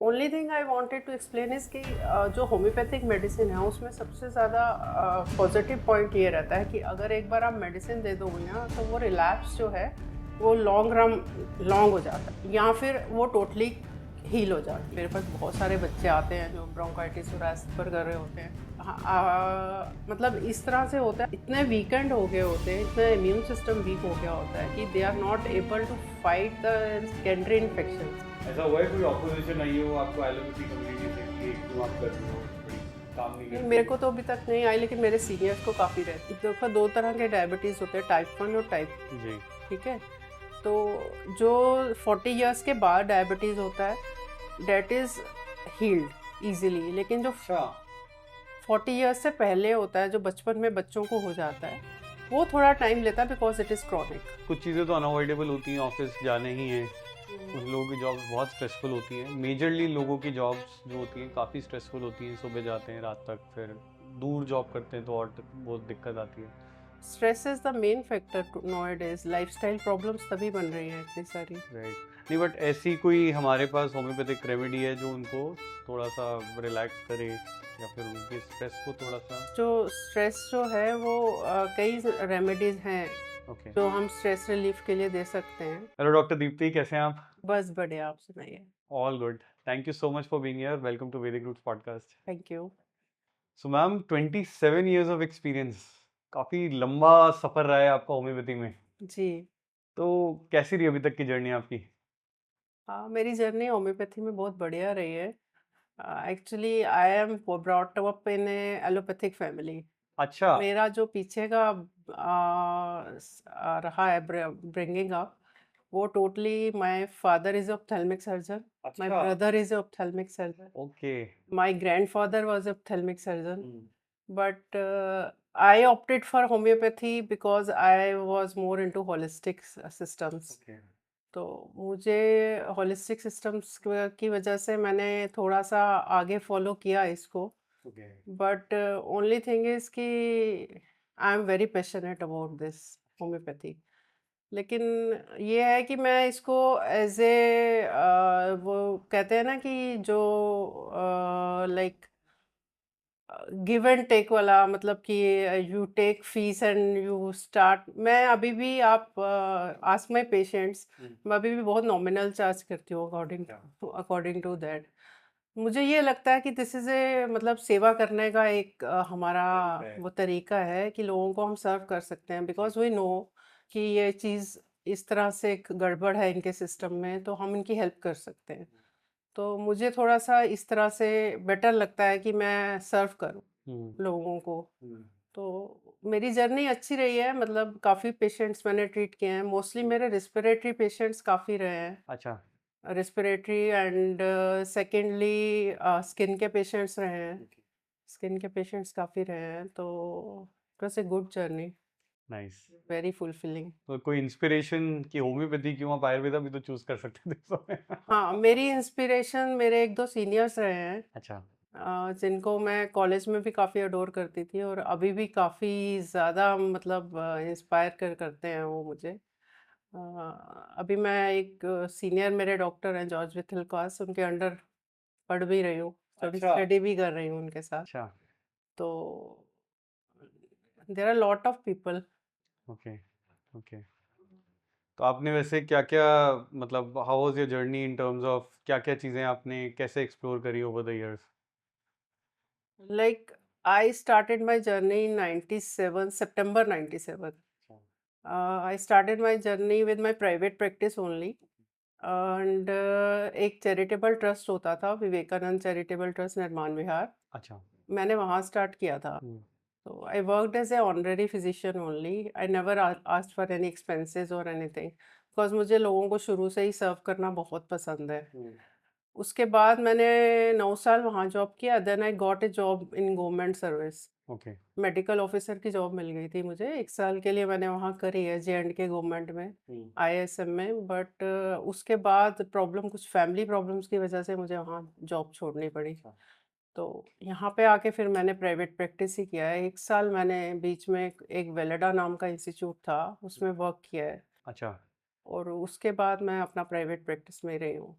Only thing I wanted to explain is कि जो homeopathic medicine है उसमें सबसे ज़्यादा पॉजिटिव पॉइंट ये रहता है कि अगर एक बार आप मेडिसिन दे दोगे ना तो वो रिलैप्स जो है वो लॉन्ग हो जाता है या फिर वो टोटली हील हो जाता है। मेरे पास बहुत सारे बच्चे आते हैं जो ब्रोंकाइटिस और एस्पर कर रहे होते हैं। हाँ, मतलब इस तरह से होता है, इतने वीकेंड हो गए होते हैं, इतना इम्यून सिस्टम वीक हो गया होता है कि they are not able to fight the secondary infection. ऐसा हुआ है कोई ऑपोजिशन आई हो आपको एलोपैथी कम्युनिटी से कि जो आप कर रहे हो बड़ी काम नहीं नहीं, करती? मेरे को तो अभी तक नहीं आई, लेकिन मेरे सीनियर्स को काफ़ी रहती। देखो, दो तरह के डायबिटीज़ होते हैं, टाइप 1 और टाइप। जी। ठीक है। तो जो 40 इयर्स के बाद डायबिटीज़ होता है डेट इज़ हील्ड इजीली, लेकिन जो अच्छा। 40 इयर्स से पहले होता है, जो बचपन में बच्चों को हो जाता है, वो थोड़ा टाइम लेता है बिकॉज इट इज़ क्रॉनिक। कुछ चीज़ें तो अनअवॉइडेबल होती हैं, ऑफिस जाने ही है। कुछ लोगों की जॉब्स बहुत स्ट्रेसफुल होती हैं, मेजरली लोगों की जॉब्स जो होती हैं काफ़ी स्ट्रेसफुल होती हैं, सुबह जाते हैं रात तक, फिर दूर जॉब करते हैं तो और बहुत दिक्कत आती है। Stress is the main factor nowadays. Lifestyle problems तभी बन रही हैं इतनी सारी। राइट। नहीं, बट ऐसी कोई हमारे पास होम्योपैथिक रेमेडी है जो उनको थोड़ा सा रिलैक्स करे या फिर उनके स्ट्रेस को थोड़ा सा? जो स्ट्रेस जो है वो कई रेमेडीज़ हैं ओके। जो हम स्ट्रेस रिलीफ के लिए दे सकते हैं। हेलो डॉक्टर दीप्ति, कैसे हैं आप? बस बढ़िया, आप सुनाइए। All good. Thank you so much for being here. Welcome to Vedic Roots podcast. Thank you. So ma'am, 27 years of experience, काफ़ी लंबा सफ़र रहा है आपका होम्योपैथी में। जी। तो कैसी रही अभी तक की जर्नी आपकी? हाँ, मेरी जर्नी होम्योपैथी में बहुत बढ़िया रही है। Actually I am brought up in a allopathic family. अच्छा। मेरा जो पीछे का रहा है ब्रिंगिंग अप, वो totally my father is ophthalmic surgeon, my अच्छा। Brother is ophthalmic surgeon, okay. My grandfather was ophthalmic surgeon, but I opted for homeopathy because I was more into holistic systems. Okay. तो मुझे holistic systems की वजह से मैंने थोड़ा सा आगे फॉलो किया इसको। Okay. But only thing is कि I am very passionate about this homeopathy. लेकिन ये है कि मैं इसको एज ए वो कहते हैं ना कि जो लाइक गिव एंड टेक वाला, मतलब कि you take fees and you start. मैं अभी भी, आप आस्क माय पेशेंट्स, मैं अभी भी बहुत नॉमिनल चार्ज करती हूँ अकॉर्डिंग टू दैट। मुझे ये लगता है कि दिस इज़ ए, मतलब सेवा करने का एक हमारा है। वो तरीका है कि लोगों को हम सर्व कर सकते हैं, बिकॉज वी नो कि ये चीज़ इस तरह से एक गड़बड़ है इनके सिस्टम में, तो हम इनकी हेल्प कर सकते हैं। तो मुझे थोड़ा-सा इस तरह से बेटर लगता है कि मैं सर्व करूँ लोगों को। तो मेरी जर्नी अच्छी रही है, मतलब काफ़ी पेशेंट्स मैंने ट्रीट किए हैं। मोस्टली मेरे रिस्पिरेटरी पेशेंट्स काफ़ी रहे हैं। अच्छा। रिस्पिरेटरी एंड सेकेंडली स्किन के पेशेंट्स रहे हैं। स्किन के पेशेंट्स काफ़ी रहे हैं, तो it was a good journey, nice. Very fulfilling. तो कोई इंस्पिरेशन की होम्योपैथी क्यों, आप आयुर्वेदा भी तो चूज कर सकते थे उस समय? हाँ, मेरी इंस्पिरेशन मेरे 1-2 सीनियर्स रहे हैं। अच्छा। जिनको मैं कॉलेज में भी काफ़ी अडोर करती थी और अभी भी काफ़ी ज़्यादा, मतलब इंस्पायर करते हैं वो मुझे। अभी मैं एक सीनियर मेरे डॉक्टर हैं जॉर्ज विथिलकास, उनके अंडर पढ़ भी रही हूँ, थोड़ी अच्छा। स्टडी भी कर रही हूँ उनके साथ। अच्छा। तो there are lot of people. Okay. Okay. तो आपने वैसे क्या क्या, मतलब how was your journey in terms of क्या क्या चीज़ें आपने कैसे एक्सप्लोर करी over the years? Like I started my journey in 97, September 97। I started my journey with my private practice only, and एक चैरिटेबल ट्रस्ट होता था, विवेकानंद चैरिटेबल ट्रस्ट, निर्माण विहार। अच्छा। मैंने वहाँ स्टार्ट किया था। तो I worked as a honorary physician only. I never asked for any expenses और एनीथिंग, बिकॉज मुझे लोगों को शुरू से ही सर्व करना बहुत पसंद है। उसके बाद मैंने 9 साल वहाँ जॉब किया, then I got a job in government service. Okay. Medical officer की जॉब मिल गई थी मुझे, 1 साल के लिए मैंने वहाँ करी है J&K गवर्नमेंट में, ISM में। बट उसके बाद प्रॉब्लम, कुछ फैमिली प्रॉब्लम्स की वजह से मुझे वहाँ जॉब छोड़नी पड़ी। तो यहाँ पे आके फिर मैंने प्राइवेट प्रैक्टिस ही किया है। 1 साल मैंने बीच में एक वेलेडा नाम का इंस्टीट्यूट था, उसमें वर्क किया है, अच्छा। और उसके बाद मैं अपना प्राइवेट प्रैक्टिस में ही रही हूँ।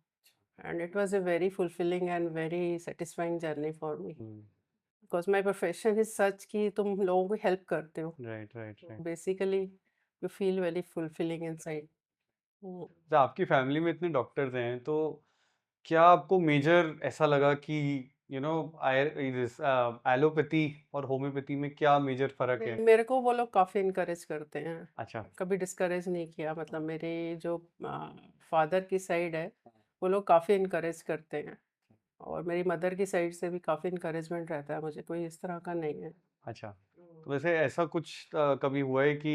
and it was a very fulfilling and very satisfying journey for me because my profession is such कि तुम लोगों को help करते हो, right right right. basically you feel very fulfilling inside. Hmm. तो आपकी फैमिली में इतने डॉक्टर्स हैं, तो क्या आपको मेजर ऐसा लगा कि यू नो एलोपैथी और होम्योपैथी में क्या मेजर फर्क है? मेरे को वो लोग काफ़ी इनकरेज करते हैं, अच्छा। कभी डिस्करेज नहीं किया, मतलब मेरे जो फादर की साइड है वो लोग काफ़ी इनकरेज करते हैं, और मेरी मदर की साइड से भी काफ़ी इनकरेजमेंट रहता है मुझे, कोई इस तरह का नहीं है। अच्छा, तो वैसे ऐसा कुछ कभी हुआ है कि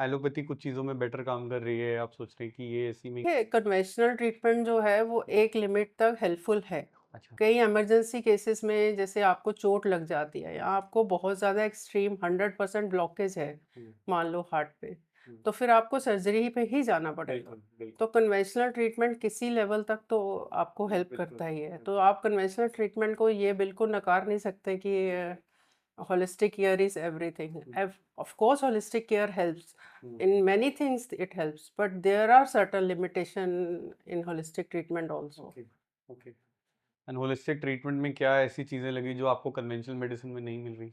एलोपैथी कुछ चीज़ों में बेटर काम कर रही है, आप सोच रहे हैं कि ये इसी में? कन्वेंशनल ट्रीटमेंट जो है वो एक लिमिट तक हेल्पफुल है। अच्छा। कई इमरजेंसी केसेस में जैसे आपको चोट लग जाती है या आपको बहुत ज़्यादा एक्सट्रीम 100% ब्लॉकेज है, मान लो हार्ट पे, तो फिर आपको सर्जरी पे ही जाना पड़ेगा। बिल्कुल बिल्कुल। तो कन्वेंशनल ट्रीटमेंट किसी लेवल तक तो आपको हेल्प करता ही है, तो आप कन्वेंशनल ट्रीटमेंट को ये बिल्कुल नकार नहीं सकते कि holistic care is everything. Of course holistic care helps, in many things it helps, but there are certain limitation in holistic treatment also. Okay okay. And holistic treatment में क्या ऐसी चीज़ें लगी जो आपको कन्वेंशनल मेडिसिन में नहीं मिल रही?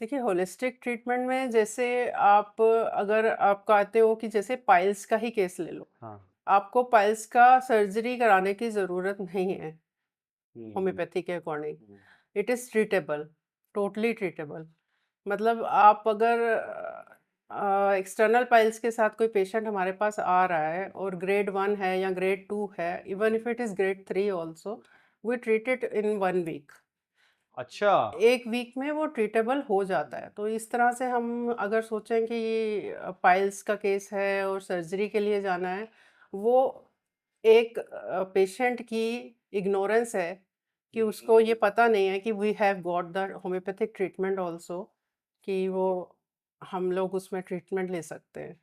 देखिए होलिस्टिक ट्रीटमेंट में जैसे आप अगर आप कहते हो कि जैसे पाइल्स का ही केस ले लो, हाँ। आपको पाइल्स का सर्जरी कराने की ज़रूरत नहीं है हम्म, होम्योपैथी के according. Hmm, it is treatable, totally treatable. मतलब आप अगर एक्सटर्नल पाइल्स के साथ कोई पेशेंट हमारे पास आ रहा है और ग्रेड 1 है या ग्रेड 2 है, even if it is grade 3 also, we treat it in 1 week. अच्छा। 1 वीक में वो ट्रीटेबल हो जाता है। तो इस तरह से हम अगर सोचें कि पाइल्स का केस है और सर्जरी के लिए जाना है, वो एक पेशेंट की इग्नोरेंस है कि उसको ये पता नहीं है कि we have got the homeopathic treatment also, कि वो हम लोग उसमें ट्रीटमेंट ले सकते हैं।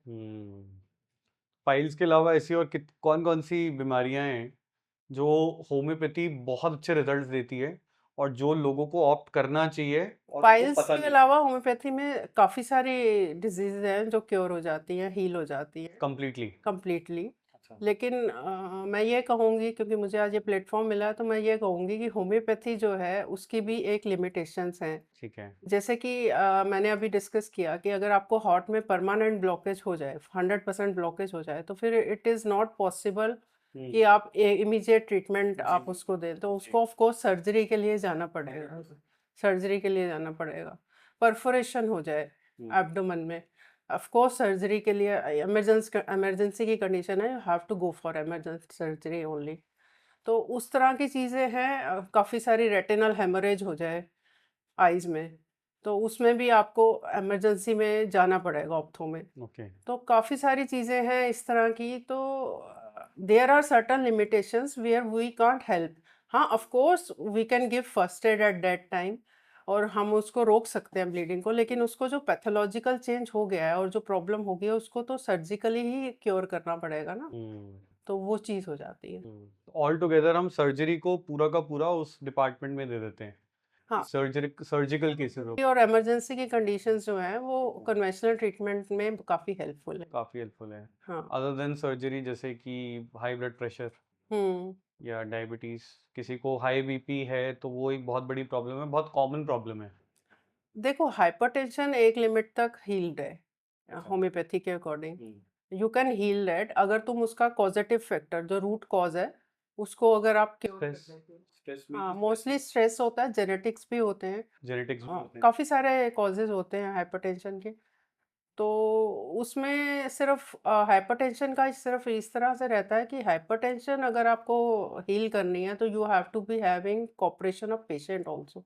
पाइल्स के अलावा ऐसी और कौन कौन सी बीमारियां हैं जो होम्योपैथी बहुत अच्छे रिजल्ट्स देती है और जो लोगों को ऑप्ट करना चाहिए और उनको पाइल्स पता के नहीं? अलावा होम्योपैथी में काफ़ी सारी डिजीज़ हैं जो क्योर हो जाती हैं, हील हो जाती हैं कंप्लीटली? कंप्लीटली। अच्छा। लेकिन मैं ये कहूँगी, क्योंकि मुझे आज ये प्लेटफॉर्म मिला है, तो मैं ये कहूँगी कि होम्योपैथी जो है उसकी भी एक लिमिटेशंस हैं। ठीक है। जैसे कि मैंने अभी डिस्कस किया कि अगर आपको हार्ट में परमानेंट ब्लॉकेज हो जाए, 100% ब्लॉकेज हो जाए, तो फिर इट इज़ नॉट पॉसिबल कि आप इमीडिएट ट्रीटमेंट आप उसको दें, तो उसको ऑफ कोर्स सर्जरी के लिए जाना पड़ेगा, सर्जरी के लिए जाना पड़ेगा। परफोरेशन हो जाए एब्डोमेन में, ऑफ कोर्स सर्जरी के लिए इमरजेंसी की कंडीशन है, you have to go for emergency surgery only. तो उस तरह की चीज़ें हैं, काफ़ी सारी रेटिनल हेमरेज हो जाए आइज़ में, तो उसमें भी आपको इमरजेंसी में जाना पड़ेगा ऑप्थो में। ओके। तो काफ़ी सारी चीज़ें हैं इस तरह की, तो there are certain limitations where we can't help. हाँ, of course we can give first aid at that time, और हम उसको रोक सकते हैं ब्लीडिंग को, लेकिन उसको जो पैथोलॉजिकल चेंज हो गया है और जो प्रॉब्लम हो गई है उसको तो सर्जिकली ही क्योर करना पड़ेगा ना, तो वो चीज़ हो जाती है। ऑल टुगेदर हम सर्जरी को पूरा का पूरा उस डिपार्टमेंट में दे देते हैं। हाँ, सर्जिकल केसेस हो और इमरजेंसी की कंडीशंस जो हैं वो कन्वेंशनल ट्रीटमेंट में काफ़ी हेल्पफुल है। काफ़ी हेल्पफुल है। हाँ। अदर देन सर्जरी, जैसे कि हाई ब्लड प्रेशर हुँ। या डायबिटीज़, किसी को हाई बीपी है तो वो एक बहुत बड़ी प्रॉब्लम है, बहुत कॉमन प्रॉब्लम है। देखो हाइपरटेंशन एक लिमिट तक हील्ड है अच्छा। होम्योपैथी के according. Hmm. You can heal that अगर तुम उसका कॉजेटिव फैक्टर जो रूट कॉज है उसको अगर आप क्योर कर स्ट्रेस, देते हो। स्ट्रेस भी हाँ, मोस्टली स्ट्रेस होता है, जेनेटिक्स भी होते हैं। जेनेटिक्स भी होते हैं। काफ़ी सारे कॉजेज होते हैं हाइपरटेंशन के। तो उसमें सिर्फ हाइपरटेंशन का सिर्फ इस तरह से रहता है कि हाइपरटेंशन अगर आपको हील करनी है तो you have to be having cooperation of patient also.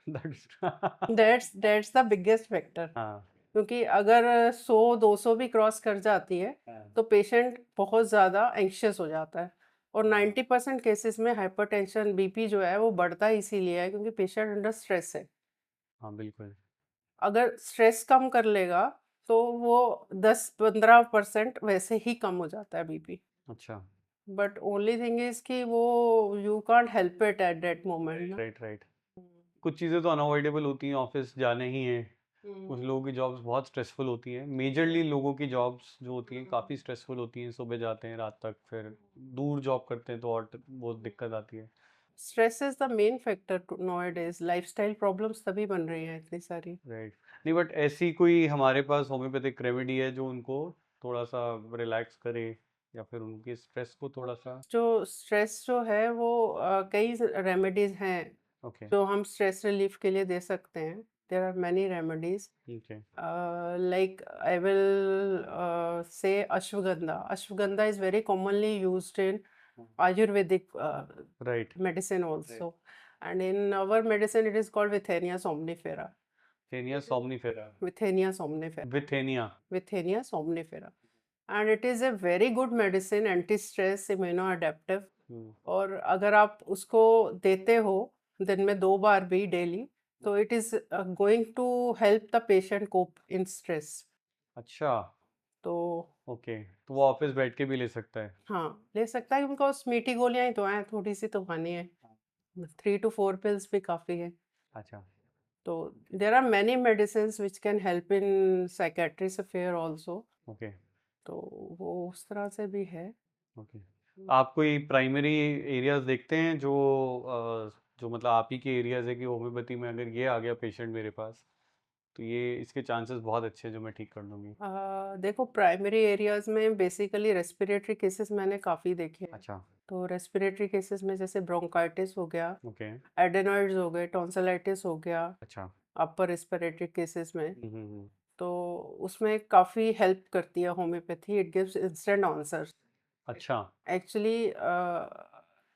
That's- that's the biggest factor. हाँ क्योंकि अगर 100-200 भी क्रॉस कर जाती है हाँ। तो पेशेंट बहुत ज़्यादा एंग्शियस हो जाता है, और हाँ। 90% केसेस में हाइपरटेंशन बीपी जो है वो बढ़ता ही इसीलिए है क्योंकि पेशेंट अंडर स्ट्रेस है। हाँ बिल्कुल। अगर स्ट्रेस कम कर लेगा तो वो 10-15% वैसे ही कम हो जाता है बीपी। अच्छा। बट ओनली थिंग इज कि वो you can't help it at that moment ना। Right right. कुछ चीज़ें तो अनअवॉइडेबल होती हैं, ऑफिस जाने ही है, कुछ लोगों की जॉब्स बहुत स्ट्रेसफुल होती हैं, मेजरली लोगों की जॉब्स जो होती हैं काफ़ी स्ट्रेसफुल होती हैं, सुबह जाते हैं रात तक, फिर दूर जॉब करते हैं तो और बहुत दिक्कत आती है। Stress is the main factor nowadays, lifestyle problems तभी बन रही हैं इतनी सारी। राइट। नहीं बट ऐसी कोई हमारे पास होम्योपैथिक रेमेडी है जो उनको थोड़ा सा रिलैक्स करे या फिर उनके स्ट्रेस को थोड़ा सा। जो स्ट्रेस जो है वो कई रेमेडीज हैं ओके। जो हम स्ट्रेस रिलीफ के लिए दे सकते हैं। There are many remedies, okay. like I will say ashwagandha. Ashwagandha is very commonly used in Ayurvedic right. medicine also. And in our medicine, it is called Withenia somnifera. Withania somnifera. Withenia somnifera. Withania. Withenia somnifera. And it is a very good medicine, anti-stress, immunoadaptive. और अगर आप उसको देते हो दिन में 2 बार भी daily, तो it is going to help the patient cope in stress. अच्छा। तो ओके, तो वो ऑफिस बैठ के भी ले सकता है। हाँ, ले सकता है, बिकॉज मीठी गोलियां ही तो हैं, थोड़ी सी तो खानी है। 3 to 4 pills भी काफ़ी है। अच्छा। तो there are many medicine which can help in psychiatrist affair also. Okay. तो वो उस तरह से भी है। ओके। आप कोई प्राइमरी एरियाज देखते हैं जो जो मतलब आप ही के एरियाज है कि होम्योपैथी में अगर ये आ गया पेशेंट मेरे पास तो ये इसके चांसेस बहुत अच्छे हैं जो मैं ठीक कर लूँगी। देखो, प्राइमरी एरियाज में बेसिकली रेस्पिरेटरी केसेस मैंने काफ़ी देखे हैं। अच्छा। तो रेस्पिरेटरी केसेस में जैसे ब्रोंकाइटिस हो गया, ओके। एडेनॉइड्स हो गए, टॉन्सिलाइटिस हो गया, अच्छा। अपर रेस्पिरेटरी केसेस में। हम्म। तो उसमें काफ़ी हेल्प करती है homeopathy, it gives instant answers. अच्छा। एक्चुअली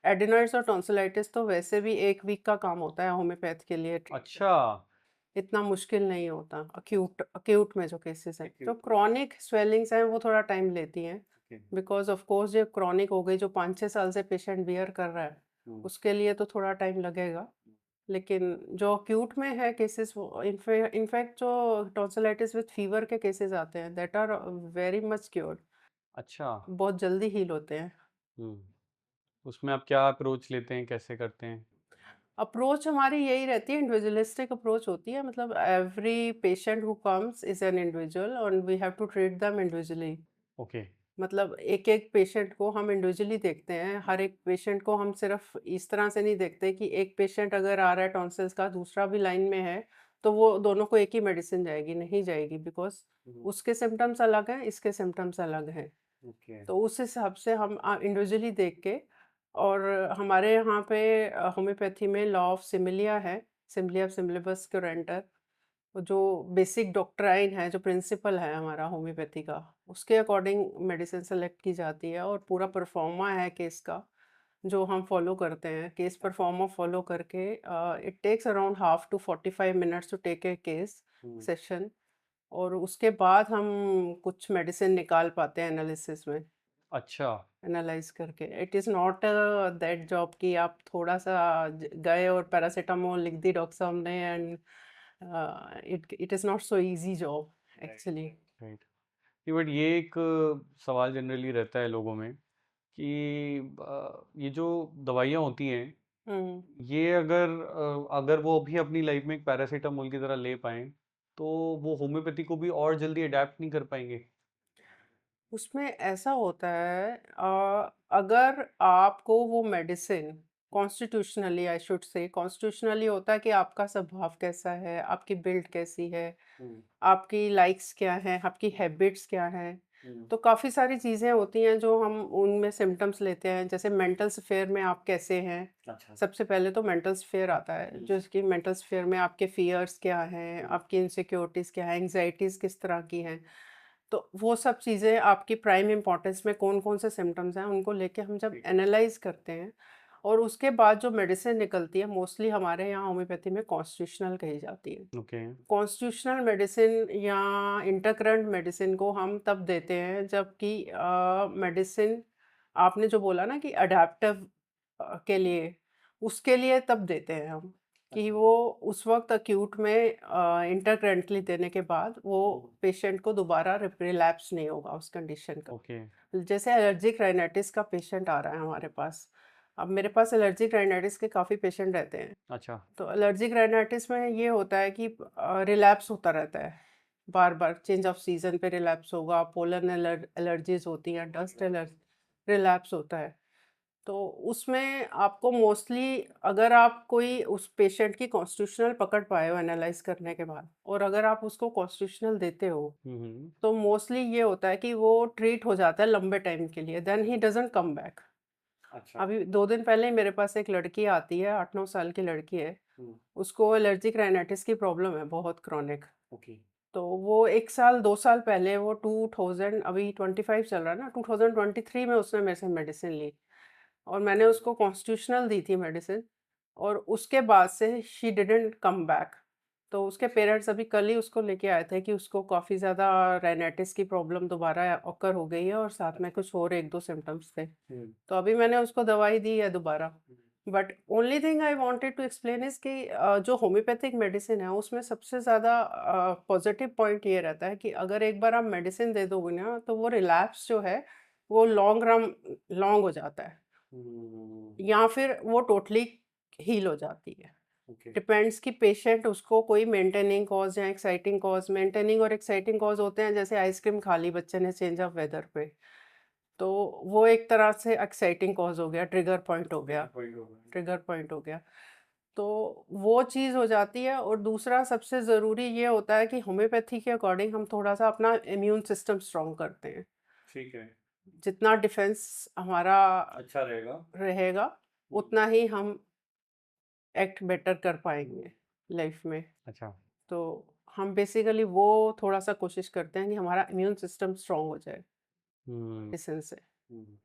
एडेनॉइड्स और टॉन्सिलाइटिस तो वैसे भी 1 वीक का काम होता है होम्योपैथ के लिए treat अच्छा। इतना मुश्किल नहीं होता। अक्यूट अक्यूट में जो केसेस हैं, जो Acute में। क्रॉनिक स्वेलिंग्स हैं वो थोड़ा टाइम लेती हैं, Okay। बिकॉज ऑफ कोर्स जो क्रॉनिक हो गई, जो 5-6 साल से पेशेंट बियर कर रहा है, उसके लिए तो थोड़ा टाइम लगेगा। लेकिन जो अक्यूट में है केसेस, वो इनफैक्ट जो टॉन्सिलाइटिस विद फीवर के केसेस आते हैं, that are very much cured, अच्छा। बहुत जल्दी हील होते हैं। उसमें आप क्या अप्रोच लेते हैं, कैसे करते हैं? अप्रोच हमारी यही रहती है, इंडिविजुअलिस्टिक अप्रोच होती है। मतलब every patient who comes is an individual और we have to treat them individually. Okay. मतलब एक एक पेशेंट को हम इंडिविजुअली देखते हैं। हर एक पेशेंट को हम सिर्फ इस तरह से नहीं देखते कि एक पेशेंट अगर आ रहा है टॉन्सिल्स का, दूसरा भी लाइन में है, तो वो दोनों को एक ही मेडिसिन जाएगी, नहीं जाएगी, बिकॉज उसके सिम्टम्स अलग हैं, इसके सिम्टम्स अलग हैं। ओके। तो उस हिसाब से हम इंडिविजुअली देख के, और हमारे यहाँ पे होम्योपैथी में लॉ ऑफ सिमिलिया है, सिमिलिया सिमिलिबस क्यूरेंटर, जो बेसिक डॉक्ट्राइन है, जो प्रिंसिपल है हमारा होम्योपैथी का, उसके अकॉर्डिंग मेडिसिन सेलेक्ट की जाती है। और पूरा परफॉर्मा है केस का जो हम फॉलो करते हैं। केस परफॉर्मा फॉलो करके it takes around half to 45 minutes to take a case session. और उसके बाद हम कुछ मेडिसिन निकाल पाते हैं एनालिसिस में, अच्छा। एनालाइज करके। It is not that job कि आप थोड़ा सा गए और पैरासीटामोल लिख दी डॉक्टर साहब ने, and it is not so easy job actually. Right. But ये एक सवाल जनरली रहता है लोगों में कि ये जो दवाइयाँ होती हैं हम्म ये अगर अगर वो भी अपनी लाइफ में एक पैरासीटामोल की तरह ले पाएं तो वो होम्योपैथी को भी और जल्दी अडेप्ट नहीं कर पाएंगे। उसमें ऐसा होता है, अगर आपको वो medicine constitutionally, I should say constitutionally होता है कि आपका स्वभाव कैसा है, आपकी बिल्ड कैसी है, आपकी लाइक्स क्या हैं, आपकी हैबिट्स क्या हैं। तो काफ़ी सारी चीज़ें होती हैं जो हम उनमें सिम्टम्स लेते हैं। जैसे मेंटल स्फेयर में आप कैसे हैं, अच्छा। सबसे पहले तो मेंटल स्फेयर आता है, जो इसकी मेंटल स्फेयर में आपके फियर्स क्या हैं, आपकी इनसिक्योरिटीज़ क्या है, एंग्जाइटीज़ किस तरह की हैं। तो वो सब चीज़ें आपकी प्राइम इम्पोर्टेंस में कौन कौन से सिम्टम्स हैं, उनको लेके हम जब एनालाइज करते हैं, और उसके बाद जो मेडिसिन निकलती है, मोस्टली हमारे यहाँ होम्योपैथी में कॉन्स्टिट्यूशनल कही जाती है। ओके। कॉन्स्टिट्यूशनल मेडिसिन या इंटरकरेंट मेडिसिन को हम तब देते हैं जबकि मेडिसिन, आपने जो बोला ना कि अडेप्टिव के लिए, उसके लिए तब देते हैं हम, कि वो उस वक्त अक्यूट में इंटरकरेंटली देने के बाद वो पेशेंट को दोबारा रिलैप्स नहीं होगा उस कंडीशन का। ओके। जैसे एलर्जिक राइनाइटिस का पेशेंट आ रहा है हमारे पास, अब मेरे पास एलर्जिक राइनाइटिस के काफ़ी पेशेंट रहते हैं। अच्छा। तो एलर्जिक राइनाइटिस में ये होता है कि रिलैप्स होता रहता है, बार बार चेंज ऑफ सीजन पे रिलैप्स होगा, पोलन एलर्जीज होती हैं, डस्ट एलर्जी, रिलैप्स होता है। तो उसमें आपको मोस्टली, अगर आप कोई उस पेशेंट की कॉन्स्टिट्यूशनल पकड़ पाए हो एनालाइज करने के बाद, और अगर आप उसको कॉन्स्टिट्यूशनल देते हो, हम्म। तो मोस्टली ये होता है कि वो ट्रीट हो जाता है लंबे टाइम के लिए, then he doesn't come back. अच्छा। अभी 2 दिन पहले ही मेरे पास एक लड़की आती है, 8-9 साल की लड़की है। हम्म। उसको एलर्जिक राइनाइटिस की प्रॉब्लम है, बहुत क्रॉनिक। ओके। तो वो 1 साल 2 साल पहले, वो 2000, अभी 25 चल रहा है ना, 2023 में उसने मेरे से मेडिसिन ली, और मैंने उसको कॉन्स्टिट्यूशनल दी थी मेडिसिन, और उसके बाद से शी डिडंट कम बैक। तो उसके पेरेंट्स अभी कल ही उसको लेके आए थे कि उसको काफ़ी ज़्यादा राइनाइटिस की प्रॉब्लम दोबारा ऑकर हो गई है, और साथ में कुछ और 1-2 सिम्टम्स थे। तो अभी मैंने उसको दवाई दी है दोबारा। But only thing I wanted to explain is कि जो होम्योपैथिक मेडिसिन है उसमें सबसे ज़्यादा पॉजिटिव पॉइंट ये रहता है कि अगर एक बार आप मेडिसिन दे दोगे ना, तो वो रिलैप्स जो है वो लॉन्ग हो जाता है, या फिर वो टोटली हील हो जाती है। ओके। डिपेंड्स कि पेशेंट उसको कोई मेंटेनिंग कॉज या एक्साइटिंग कॉज, मेंटेनिंग और एक्साइटिंग कॉज होते हैं, जैसे आइसक्रीम खा ली बच्चे ने चेंज ऑफ वेदर पे, तो वो एक तरह से एक्साइटिंग कॉज हो गया, ट्रिगर पॉइंट हो गया, ट्रिगर पॉइंट हो गया। तो वो चीज़ हो जाती है। और दूसरा सबसे ज़रूरी ये होता है कि होम्योपैथी के अकॉर्डिंग हम थोड़ा सा अपना इम्यून सिस्टम स्ट्रॉन्ग करते हैं। ठीक है। जितना डिफेंस हमारा अच्छा रहेगा। रहेगा, उतना ही हम एक्ट बेटर कर पाएंगे लाइफ में। अच्छा। तो हम बेसिकली वो थोड़ा सा कोशिश करते हैं कि हमारा इम्यून सिस्टम स्ट्रॉन्ग हो जाए हम्म। मेडिसिन से। हम्म।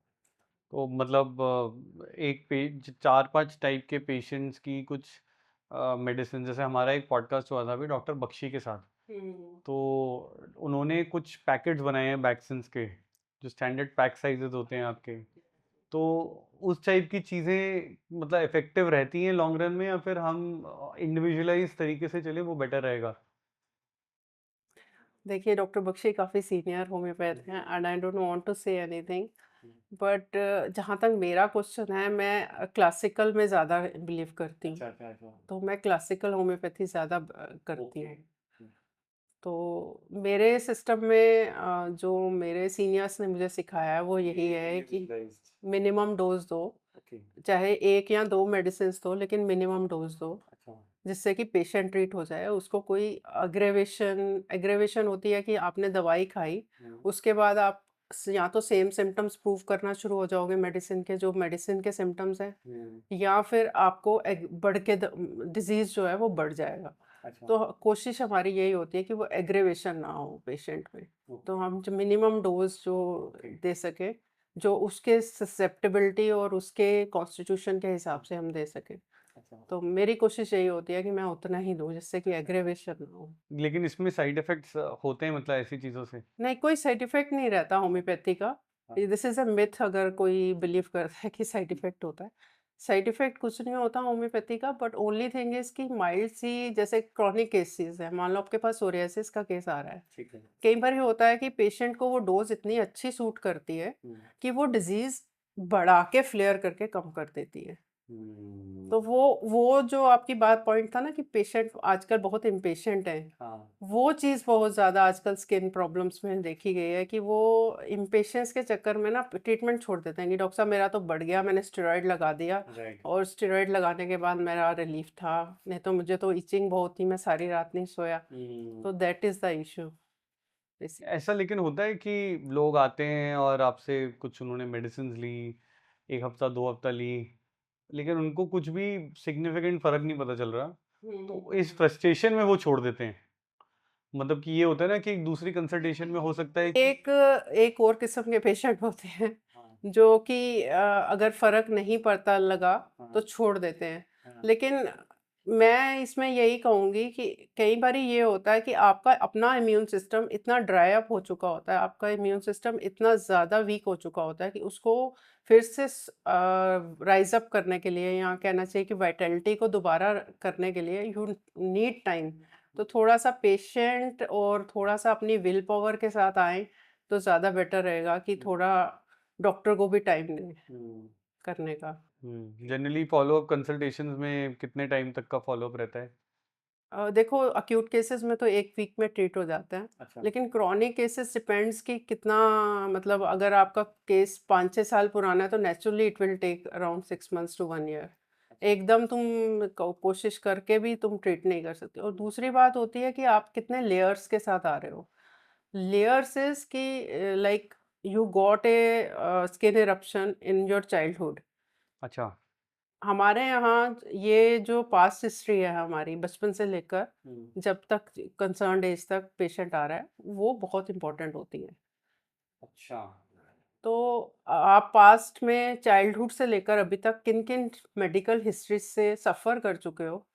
तो मतलब एक पेज 4-5 टाइप के पेशेंट्स की कुछ मेडिसिन, जैसे हमारा एक पॉडकास्ट हुआ था अभी डॉक्टर बख्शी के साथ, हम्म। तो उन्होंने कुछ पैकेट्स बनाए हैं वैक्सीन्स के, जो स्टैंडर्ड पैक साइजेस होते हैं आपके। तो उस टाइप की चीज़ें मतलब इफ़ेक्टिव रहती हैं लॉन्ग रन में, या फिर हम इंडिविजुअलाइज़ तरीके से चलें वो बेटर रहेगा? देखिए, डॉक्टर बख्शी काफ़ी सीनियर होम्योपैथ हैं, and I don't want to say anything, but जहाँ तक मेरा क्वेश्चन है, मैं क्लासिकल में ज़्यादा बिलीव करती हूँ। अच्छा। तो मैं क्लासिकल होम्योपैथी ज़्यादा करती ओके। हूँ। तो मेरे सिस्टम में जो मेरे सीनियर्स ने मुझे सिखाया है वो यही है कि मिनिमम डोज दो, ओके। चाहे 1 या 2 मेडिसिन दो, लेकिन मिनिमम डोज दो, अच्छा। जिससे कि पेशेंट ट्रीट हो जाए, उसको कोई अग्रेवेशन एग्रेवेशन होती है कि आपने दवाई खाई, उसके बाद आप या तो सेम सिम्टम्स प्रूव करना शुरू हो जाओगे मेडिसिन के, जो मेडिसिन के सिम्टम्स हैं, या फिर आपको बढ़ के डिजीज जो है वो बढ़ जाएगा। अच्छा। तो कोशिश हमारी यही होती है कि वो एग्रेवेशन ना हो पेशेंट में। तो हम जो मिनिमम डोज जो दे सके, जो उसके ससेप्टेबिलिटी और उसके कॉन्स्टिट्यूशन के हिसाब से हम दे सकें। अच्छा। तो मेरी कोशिश यही होती है कि मैं उतना ही दूँ जिससे कि एग्रेवेशन ना हो। लेकिन इसमें साइड इफ़ेक्ट्स होते हैं मतलब ऐसी चीज़ों से? नहीं, कोई साइड इफ़ेक्ट नहीं रहता होम्योपैथी का। हाँ। दिस इज़ अ मिथ, अगर कोई बिलीव करता है कि साइड इफ़ेक्ट होता है। साइड इफ़ेक्ट कुछ नहीं होता होम्योपैथी का, बट ओनली थिंग इज़ कि माइल्ड सी, जैसे क्रॉनिक केसेज़ है, मान लो आपके पास सोरियासिस का केस आ रहा है। ठीक है। कई बार ये होता है कि पेशेंट को वो डोज़ इतनी अच्छी सूट करती है कि वो डिज़ीज़ बढ़ा के फ्लेयर करके कम कर देती है। तो वो जो आपकी बात पॉइंट था ना कि पेशेंट आजकल बहुत इम्पेशेंट हैं, हाँ। वो चीज़ बहुत ज़्यादा आजकल स्किन प्रॉब्लम्स में देखी गई है कि वो इम्पेशेंस के चक्कर में ना ट्रीटमेंट छोड़ देते हैं कि डॉक्टर साहब मेरा तो बढ़ गया, मैंने स्टेरॉइड लगा दिया, राइट। और स्टेरॉइड लगाने के बाद मेरा रिलीफ था, नहीं तो मुझे तो इचिंग बहुत थी, मैं सारी रात नहीं सोया। तो that is the issue basic. ऐसा लेकिन होता है कि लोग आते हैं और आपसे कुछ उन्होंने मेडिसिन ली, 1 हफ्ता 2 हफ्ता ली, लेकिन उनको कुछ भी सिग्निफिकेंट फ़र्क नहीं पता चल रहा, तो इस फ्रस्ट्रेशन में वो छोड़ देते हैं। मतलब कि ये होता है ना कि एक दूसरी कंसल्टेशन में हो सकता है कि एक एक और किस्म के पेशेंट होते हैं हाँ, जो कि अगर फ़र्क नहीं पड़ता लगा तो हाँ, छोड़ देते हैं। हाँ, लेकिन मैं इसमें यही कहूँगी कि कई बारी ये होता है कि आपका अपना इम्यून सिस्टम इतना ड्राई अप हो चुका होता है, आपका इम्यून सिस्टम इतना ज़्यादा वीक हो चुका होता है कि उसको फिर से राइज़ अप करने के लिए, या कहना चाहिए कि वाइटैलिटी को दोबारा करने के लिए यू नीड टाइम। तो थोड़ा-सा पेशेंट और थोड़ा-सा अपनी विल पावर के साथ आएँ, तो ज़्यादा बेटर रहेगा कि थोड़ा डॉक्टर को भी टाइम दें करने का। जनरली फॉलोअप कंसल्टेशंस में कितने टाइम तक का फॉलोअप रहता है? देखो अक्यूट केसेस में तो 1 वीक में ट्रीट हो जाता है, अच्छा। लेकिन क्रॉनिक केसेस डिपेंड्स कि कितना, मतलब अगर आपका केस 5-6 साल पुराना है तो naturally it will take around 6 months to 1 year. अच्छा। एकदम तुम कोशिश करके भी तुम ट्रीट नहीं कर सकते। और दूसरी बात होती है कि आप कितने लेयर्स के साथ आ रहे हो। लेयर्स इज कि like you got a skin eruption in your childhood. अच्छा। हमारे यहाँ ये जो पास्ट हिस्ट्री है हमारी बचपन से लेकर जब तक कंसर्न्ड एज तक पेशेंट आ रहा है, वो बहुत इंपॉर्टेंट होती है। अच्छा। तो आप पास्ट में चाइल्डहुड से लेकर अभी तक किन किन मेडिकल हिस्ट्री से सफ़र कर चुके हो,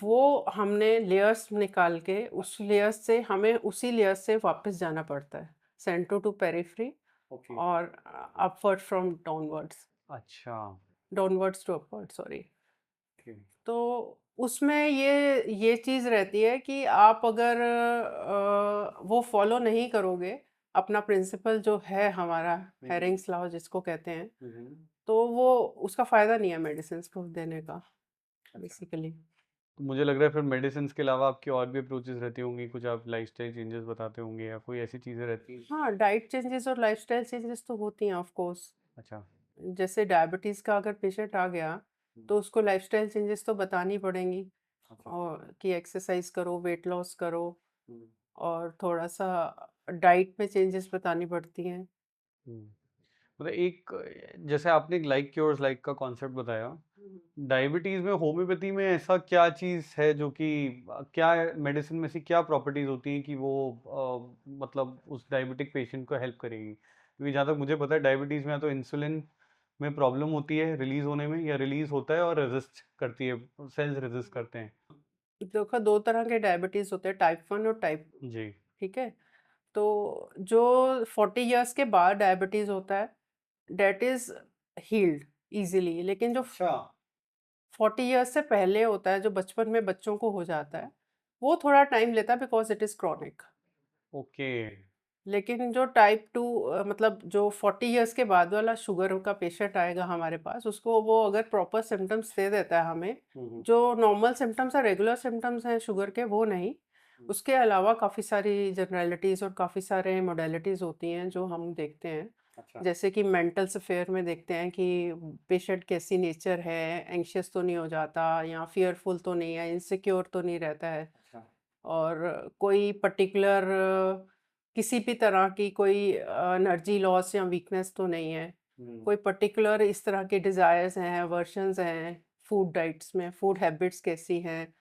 वो हमने लेयर्स निकाल के उस लेयर्स से हमें उसी लेयर्स से वापस जाना पड़ता है, सेंट्रो टू पेरिफेरी ओके। और अपवर्ड फ्रॉम डाउनवर्ड्स, अच्छा। Downwards to upward, sorry. Okay. तो उसमें ये चीज़ रहती है कि आप अगर वो फॉलो नहीं करोगे, अपना प्रिंसिपल जो है हमारा हेरिंग्स लॉ जिसको कहते हैं, तो वो उसका फ़ायदा नहीं है मेडिसिन को देने का अच्छा। बेसिकली। तो मुझे लग रहा है फिर मेडिसिन के अलावा आपकी और भी अप्रोचेस रहती होंगी, कुछ आप लाइफस्टाइल चेंजेस बताते होंगे या कोई ऐसी चीज़ें रहती हैं? हाँ, डाइट चेंजेस और लाइफस्टाइल चेंजेस तो होती हैं ऑफ कोर्स। अच्छा। जैसे डायबिटीज़ का अगर पेशेंट आ गया, तो उसको लाइफस्टाइल चेंजेस तो बतानी पड़ेंगी। अच्छा। और कि एक्सरसाइज करो, वेट लॉस करो, हम्म। और थोड़ा-सा डाइट में चेंजेस बतानी पड़ती हैं। हम्म। मतलब एक जैसे आपने एक लाइक क्योर्स लाइक का कॉन्सेप्ट बताया, डायबिटीज में होम्योपैथी में ऐसा क्या चीज़ है जो कि क्या मेडिसिन में से क्या प्रॉपर्टीज होती हैं कि वो मतलब उस डायबिटिक पेशेंट को हेल्प करेगी? क्योंकि जहाँ तक मुझे पता है डायबिटीज में या तो इंसुलिन में प्रॉब्लम होती है रिलीज होने में, या रिलीज होता है और रेजिस्ट करती है, सेल्स रेजिस्ट करते हैं। देखो 2 तरह के डायबिटीज़ होते हैं, टाइप 1 और टाइप 2, जी। ठीक है? तो जो 40 इयर्स के बाद डायबिटीज़ होता है, दैट इज़ हील्ड ईज़िली, लेकिन जो अच्छा। 40 इयर्स से पहले होता है, जो बचपन में बच्चों को हो जाता है, वो थोड़ा टाइम लेता है because it is chronic. Okay. लेकिन जो टाइप 2 मतलब जो 40 इयर्स के बाद वाला शुगर का पेशेंट आएगा हमारे पास, उसको वो अगर प्रॉपर सिम्पटम्स दे देता है हमें, जो नॉर्मल सिम्पटम्स हैं, रेगुलर सिम्पटम्स हैं शुगर के, वो नहीं। उसके अलावा काफ़ी सारी जनरैलिटीज़ और काफ़ी सारे मॉडलिटीज़ होती हैं जो हम देखते हैं। अच्छा। जैसे कि मेंटल अफेयर में देखते हैं कि पेशेंट कैसी नेचर है, एंग्शियस तो नहीं हो जाता या फ़ियरफुल तो नहीं है, इनसिक्योर तो नहीं रहता है। अच्छा। और कोई पर्टिकुलर किसी भी तरह की कोई एनर्जी लॉस या वीकनेस तो नहीं है। कोई पर्टिकुलर इस तरह के डिज़ायर्स हैं, अवर्शंस हैं, फूड डाइट्स में, फूड हैबिट्स कैसी हैं,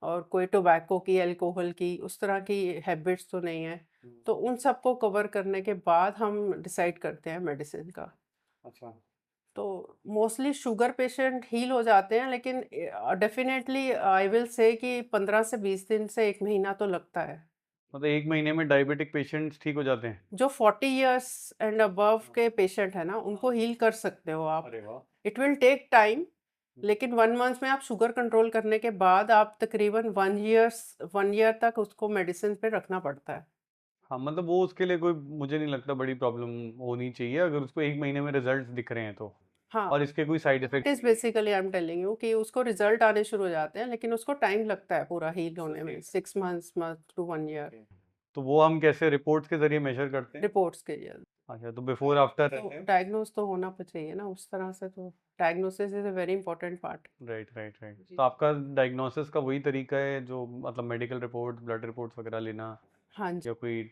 और कोई टोबैको की, अल्कोहल की, उस तरह की हैबिट्स तो नहीं है। तो उन सबको कवर करने के बाद हम डिसाइड करते हैं मेडिसिन का। अच्छा। तो मोस्टली शुगर पेशेंट हील हो जाते हैं, लेकिन डेफ़िनेटली आई विल से कि 15 से 20 दिन से 1 महीना तो लगता है। मतलब 1 महीने में डायबिटिक पेशेंट्स ठीक हो जाते हैं? जो 40 इयर्स एंड अबव के पेशेंट है ना, उनको हील कर सकते हो आप। अरे वाह! इट विल टेक टाइम, लेकिन 1 मंथ में आप शुगर कंट्रोल करने के बाद आप तकरीबन 1 ईयर तक उसको मेडिसिन पे रखना पड़ता है। हाँ, मतलब वो उसके लिए कोई मुझे नहीं लगता बड़ी प्रॉब्लम होनी चाहिए अगर उसको 1 महीने में रिजल्ट्स दिख रहे हैं तो। हाँ, और इसके कोई साइड इट इफेक्ट्स इज़ भी नहीं है। Basically I am telling you कि उसको रिजल्ट आने शुरू हो जाते हैं, लेकिन उसको टाइम लगता है पूरा हील होने में, 6 मंथ्स टू 1 ईयर। ओके। तो वो हम कैसे रिपोर्ट्स के ज़रिए मेजर करते हैं? रिपोर्ट्स के लिए अच्छा, तो बिफोर आफ्टर तो रहते हैं? डायग्नोज तो होना चाहिए ना उस तरह से, तो diagnosis is a very important part. Right, right, right. जी। तो आपका डायग्नोसिस का वही तरीका है जो मतलब मेडिकल रिपोर्ट, ब्लड रिपोर्ट्स वगैरह लेना, हाँ जी। या कोई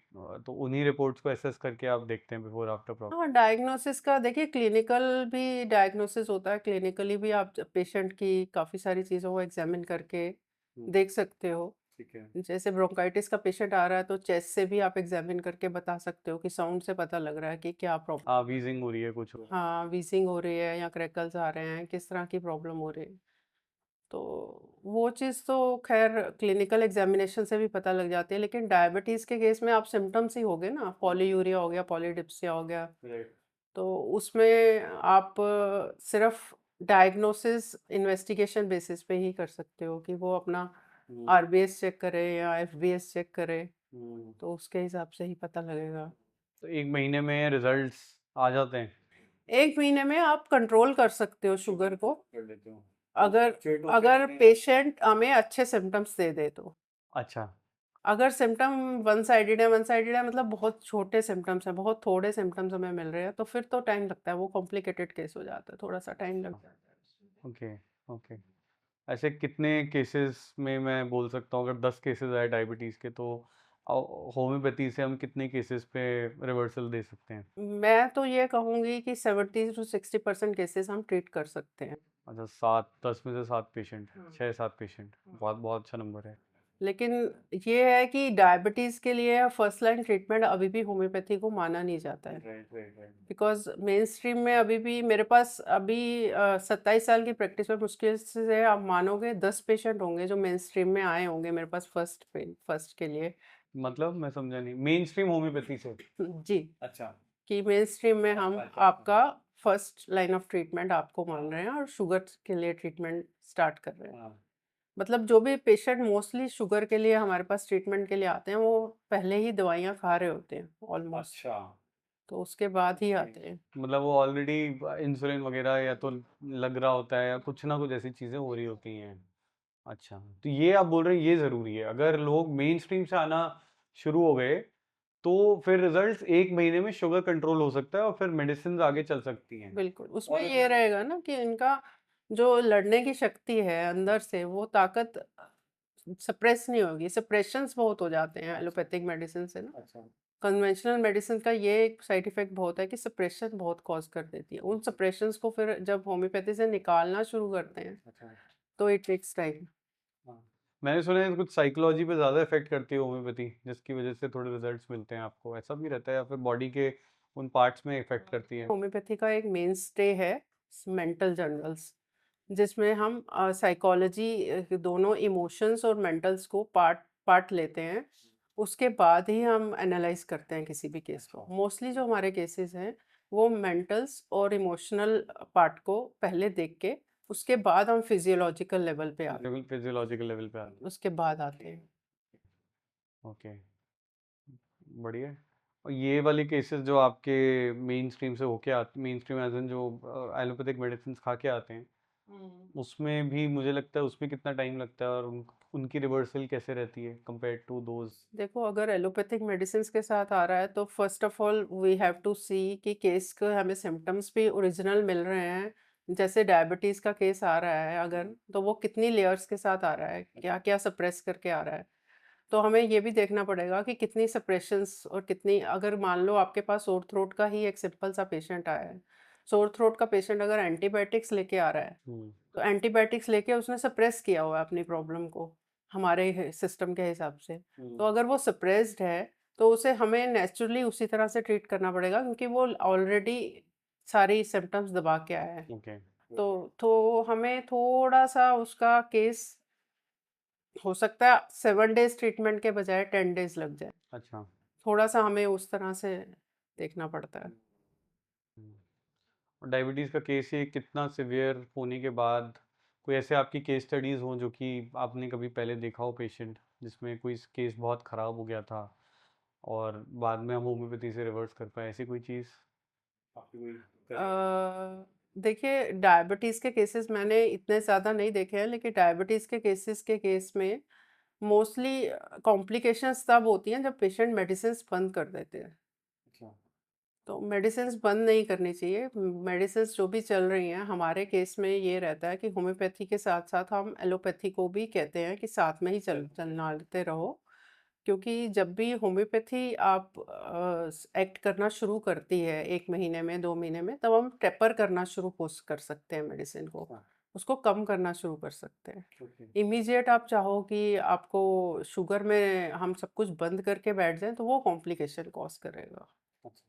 तो उन्हीं रिपोर्ट्स को एसेस करके आप देखते हैं बिफोर आफ्टर प्रॉब्लम? हाँ, डायग्नोसिस का देखिए, क्लिनिकल भी डायग्नोसिस होता है, क्लिनिकली भी आप पेशेंट की काफ़ी सारी चीज़ों को एग्जामिन करके देख सकते हो। ठीक है। जैसे ब्रोंकाइटिस का पेशेंट आ रहा है तो चेस्ट से भी आप एग्जामिन करके बता सकते हो कि साउंड से पता लग रहा है कि क्या प्रॉब्लम। हाँ, वीजिंग हो रही है कुछ। हाँ, वीजिंग हो रही है या क्रैकल्स आ रहे हैं, किस तरह की प्रॉब्लम हो रही है। तो वो चीज़ तो खैर क्लिनिकल एग्जामिनेशन से भी पता लग जाती है, लेकिन डायबिटीज़ के केस में आप सिम्टम्स ही होगे ना, पॉलीयूरिया हो गया, पॉलीडिप्सिया हो गया, राइट। तो उसमें आप सिर्फ डायग्नोसिस इन्वेस्टिगेशन बेसिस पे ही कर सकते हो कि वो अपना आरबीएस चेक करे या एफबीएस चेक करे, तो उसके हिसाब से ही पता लगेगा। तो 1 महीने में रिजल्ट्स आ जाते हैं? 1 महीने में आप कंट्रोल कर सकते हो शुगर को, कर लेते हो अगर फिर तो अगर फिर पेशेंट हमें अच्छे सिम्पटम्स दे दे तो। अच्छा अगर सिम्पटम वन साइडेड है मतलब बहुत छोटे सिम्पटम्स हैं, बहुत थोड़े सिम्पटम्स हमें मिल रहे हैं, तो फिर तो टाइम लगता है, वो कॉम्प्लिकेटेड केस हो जाता है, थोड़ा-सा टाइम लग जाता है उसमें। ओके ओके ऐसे कितने केसेस में मैं बोल सकता हूँ अगर 10 केसेस आए डायबिटीज़ के तो होम्योपैथी से हम कितने केसेस पे रिवर्सल दे सकते हैं? मैं तो ये कहूँगी कि 70 टू 60% केसेस हम ट्रीट कर सकते हैं। अच्छा 7 10 में से 7 पेशेंट हाँ। 6-7 पेशेंट हाँ। बहुत बहुत अच्छा नंबर है। लेकिन ये है कि डायबिटीज़ के लिए फर्स्ट लाइन ट्रीटमेंट अभी भी होम्योपैथी को माना नहीं जाता है। Right right right because main stream में अभी भी मेरे पास अभी 27 साल की प्रैक्टिस में मुश्किल से आप मानोगे 10 पेशेंट होंगे जो मेन स्ट्रीम में आए होंगे मेरे पास फर्स्ट के लिए। मतलब मैं समझा नहीं मेन स्ट्रीम होम्योपैथी से जी, अच्छा कि मेन स्ट्रीम में हम अच्छा अच्छा आपका फर्स्ट लाइन ऑफ ट्रीटमेंट आपको मान रहे हैं और शुगर के लिए ट्रीटमेंट स्टार्ट कर रहे हैं। हाँ मतलब जो भी पेशेंट मोस्टली शुगर के लिए हमारे पास ट्रीटमेंट के लिए आते हैं, वो पहले ही दवाइयाँ खा रहे होते हैं ऑलमोस्ट, अच्छा तो उसके बाद ही ओके आते हैं। मतलब वो ऑलरेडी इंसुलिन वगैरह या तो लग रहा होता है या कुछ ना कुछ ऐसी चीज़ें हो रही होती हैं अच्छा तो ये आप बोल रहे हैं ये ज़रूरी है अगर लोग मेन स्ट्रीम से आना शुरू हो गए तो फिर रिजल्ट्स 1 महीने में शुगर कंट्रोल हो सकता है और फिर मेडिसिन आगे चल सकती हैं बिल्कुल, उसमें और ये रहेगा ना कि इनका जो लड़ने की शक्ति है अंदर से, वो ताकत सप्रेस नहीं होगी, सप्रेशंस बहुत हो जाते हैं एलोपैथिक मेडिसिन से ना। अच्छा कन्वेंशनल मेडिसिन का ये एक साइड इफेक्ट बहुत है कि सप्रेशन बहुत कॉज कर देती है। उन सप्रेशंस को फिर जब होम्योपैथी से निकालना शुरू करते हैं, अच्छा तो इट टेक्स टाइम। हाँ मैंने सुना है कुछ साइकोलॉजी पे ज़्यादा इफेक्ट करती है होम्योपैथी जिसकी वजह से थोड़े रिजल्ट्स मिलते हैं आपको ऐसा भी रहता है या फिर बॉडी के उन पार्ट्स में इफेक्ट करती है होम्योपैथी का एक मेन स्टे है मेंटल जर्नल्स, जिसमें हम साइकोलॉजी दोनों इमोशंस और मेंटल्स को पार्ट पार्ट लेते हैं। उसके बाद ही हम एनालाइज करते हैं किसी भी केस को। अच्छा मोस्टली जो हमारे केसेस हैं वो मेंटल्स और इमोशनल पार्ट को पहले देख के उसके बाद हम फिजियोलॉजिकल लेवल पे आते लेवल फिजियोलॉजिकल लेवल पे आते हैं, उसके बाद आते हैं। हैं ओके बढ़िया है। और ये वाले केसेस जो आपके मेन स्ट्रीम से होके आते मेन स्ट्रीम एज इन जो एलोपैथिक मेडिसिन खा के आते हैं उसमें भी मुझे लगता है उसमें कितना टाइम लगता है और उनकी रिवर्सल कैसे रहती है कंपेयर टू दोज देखो, अगर एलोपैथिक मेडिसिन के साथ आ रहा है तो first of all we have to see कि केस के हमें सिम्टम्स भी ओरिजिनल मिल रहे हैं। जैसे डायबिटीज़ का केस आ रहा है अगर, तो वो कितनी लेयर्स के साथ आ रहा है, क्या क्या सप्रेस करके आ रहा है। तो हमें ये भी देखना पड़ेगा कि कितनी सप्रेशंस और कितनी, अगर मान लो आपके पास सोर थ्रोट का ही एक सिंपल सा पेशेंट आया है, सोर थ्रोट का पेशेंट अगर एंटीबायोटिक्स लेके आ रहा है, तो एंटीबायोटिक्स लेके उसने सप्रेस किया हुआ है अपनी प्रॉब्लम को हमारे सिस्टम के हिसाब से। तो अगर वो सप्रेस्ड है तो उसे हमें नेचुरली उसी तरह से ट्रीट करना पड़ेगा, क्योंकि वो ऑलरेडी सारी सिम्टम्स दबा के आया है। ओके तो हमें थोड़ा सा उसका केस, हो सकता है 7 डेज ट्रीटमेंट के बजाय 10 डेज लग जाए। अच्छा थोड़ा सा हमें उस तरह से देखना पड़ता है। और डायबिटीज़ का केस ये कितना सिवियर होने के बाद कोई ऐसे आपकी केस स्टडीज़ हों जो कि आपने कभी पहले देखा हो पेशेंट जिसमें कोई केस बहुत ख़राब हो गया था और बाद में हम होम्योपैथी से रिवर्स कर पाए ऐसी कोई चीज़ आपकी कोई देखिए, डायबिटीज़ के केसेस मैंने इतने ज़्यादा नहीं देखे हैं, लेकिन डायबिटीज़ के केस में मोस्टली कॉम्प्लिकेशंस तब होती हैं जब पेशेंट मेडिसिन्स बंद कर देते हैं। अच्छा तो मेडिसिन्स बंद नहीं करनी चाहिए। मेडिसिन्स जो भी चल रही हैं, हमारे केस में ये रहता है कि होम्योपैथी के साथ-साथ हम एलोपैथी को भी कहते हैं कि साथ में ही चलते रहो। क्योंकि जब भी होम्योपैथी आप एक्ट करना शुरू करती है 1 महीने में, 2 महीने में, तब हम टेपर करना शुरू कोस कर सकते हैं मेडिसिन को। हाँ उसको कम करना शुरू कर सकते हैं। ओके इमीडिएट आप चाहो कि आपको शुगर में हम सब कुछ बंद करके बैठ जाएँ, तो वो कॉम्प्लिकेशन कॉज़ करेगा। अच्छा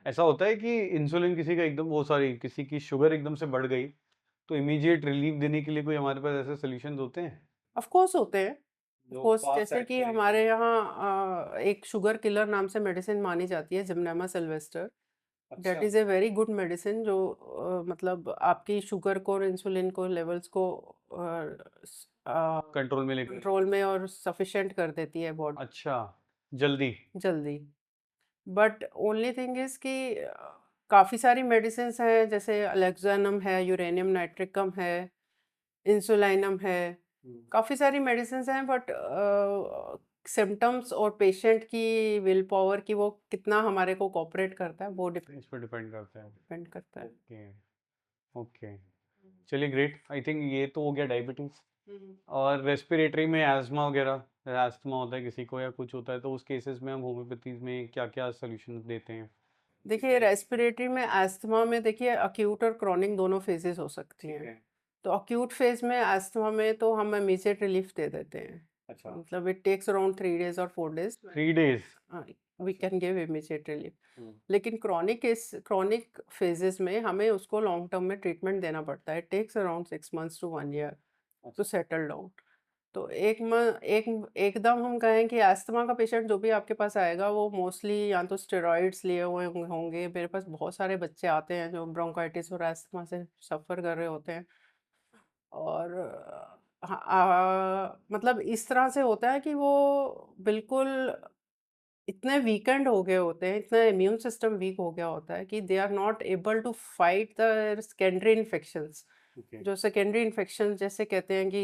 ऐसा होता है कि इंसुलिन किसी का एकदम वो सॉरी किसी की शुगर एकदम से बढ़ गई तो इमीडिएट रिलीफ देने के लिए कोई हमारे पास ऐसे सॉल्यूशंस होते हैं ऑफ कोर्स होते हैं। ऑफ जो कोर्स, फास्ट जैसे एक्ट कि करें हमारे यहाँ एक शुगर किलर नाम से मेडिसिन मानी जाती है, जिमनेमा सिल्वेस्टर। दैट अच्छा is a very good medicine जो मतलब आपकी शुगर को और इंसुलिन को लेवल्स को कंट्रोल में लेकर कंट्रोल में और सफिशिएंट कर देती है बॉडी अच्छा जल्दी जल्दी। बट ओनली थिंग इज़ कि काफ़ी सारी मेडिसिन्स हैं, जैसे अलेक्ज़ानम है, यूरेनियम नाइट्रिकम है, इंसुलिनम है, काफ़ी सारी मेडिसिन्स हैं, बट सिम्पटम्स और पेशेंट की विल पावर की वो कितना हमारे को कोऑपरेट करता है, वो इस पर डिपेंड करता है। डिपेंड करता है। ओके ओके, चलिए ग्रेट। आई थिंक ये तो हो गया डायबिटीज। और रेस्पिरेटरी में एस्मा वगैरह, एस्थमा होता है किसी को या कुछ होता है, तो उस केसेस में हम होम्योपैथी में क्या क्या सोल्यूशन देते हैं? देखिए, रेस्पिरेटरी में अस्थमा में देखिए अक्यूट और क्रॉनिक दोनों फेजेस हो सकती ठीक हैं। है। तो अक्यूट फेज में अस्थमा में तो हम इमीडिएट रिलीफ दे देते हैं। अच्छा, मतलब इट टेक्स अराउंड 3 days और 4 days 3 days। We can give immediate relief. Hmm, लेकिन क्रॉनिक फेजेस में हमें उसको लॉन्ग टर्म में ट्रीटमेंट देना पड़ता है। It takes around 6 months to 1 year to अच्छा सेटल डाउन। तो एकदम हम कहें कि अस्थमा का पेशेंट जो भी आपके पास आएगा वो मोस्टली या तो स्टेरॉइड्स लिए हुए होंगे। मेरे पास बहुत सारे बच्चे आते हैं जो ब्रोंकाइटिस और अस्थमा से सफ़र कर रहे होते हैं। और मतलब इस तरह से होता है कि वो बिल्कुल इतने वीकेंड हो गए होते हैं, इतना इम्यून सिस्टम वीक हो गया होता है कि they are not able to fight the secondary infections. Okay. जो सेकेंडरी इन्फेक्शन जैसे कहते हैं कि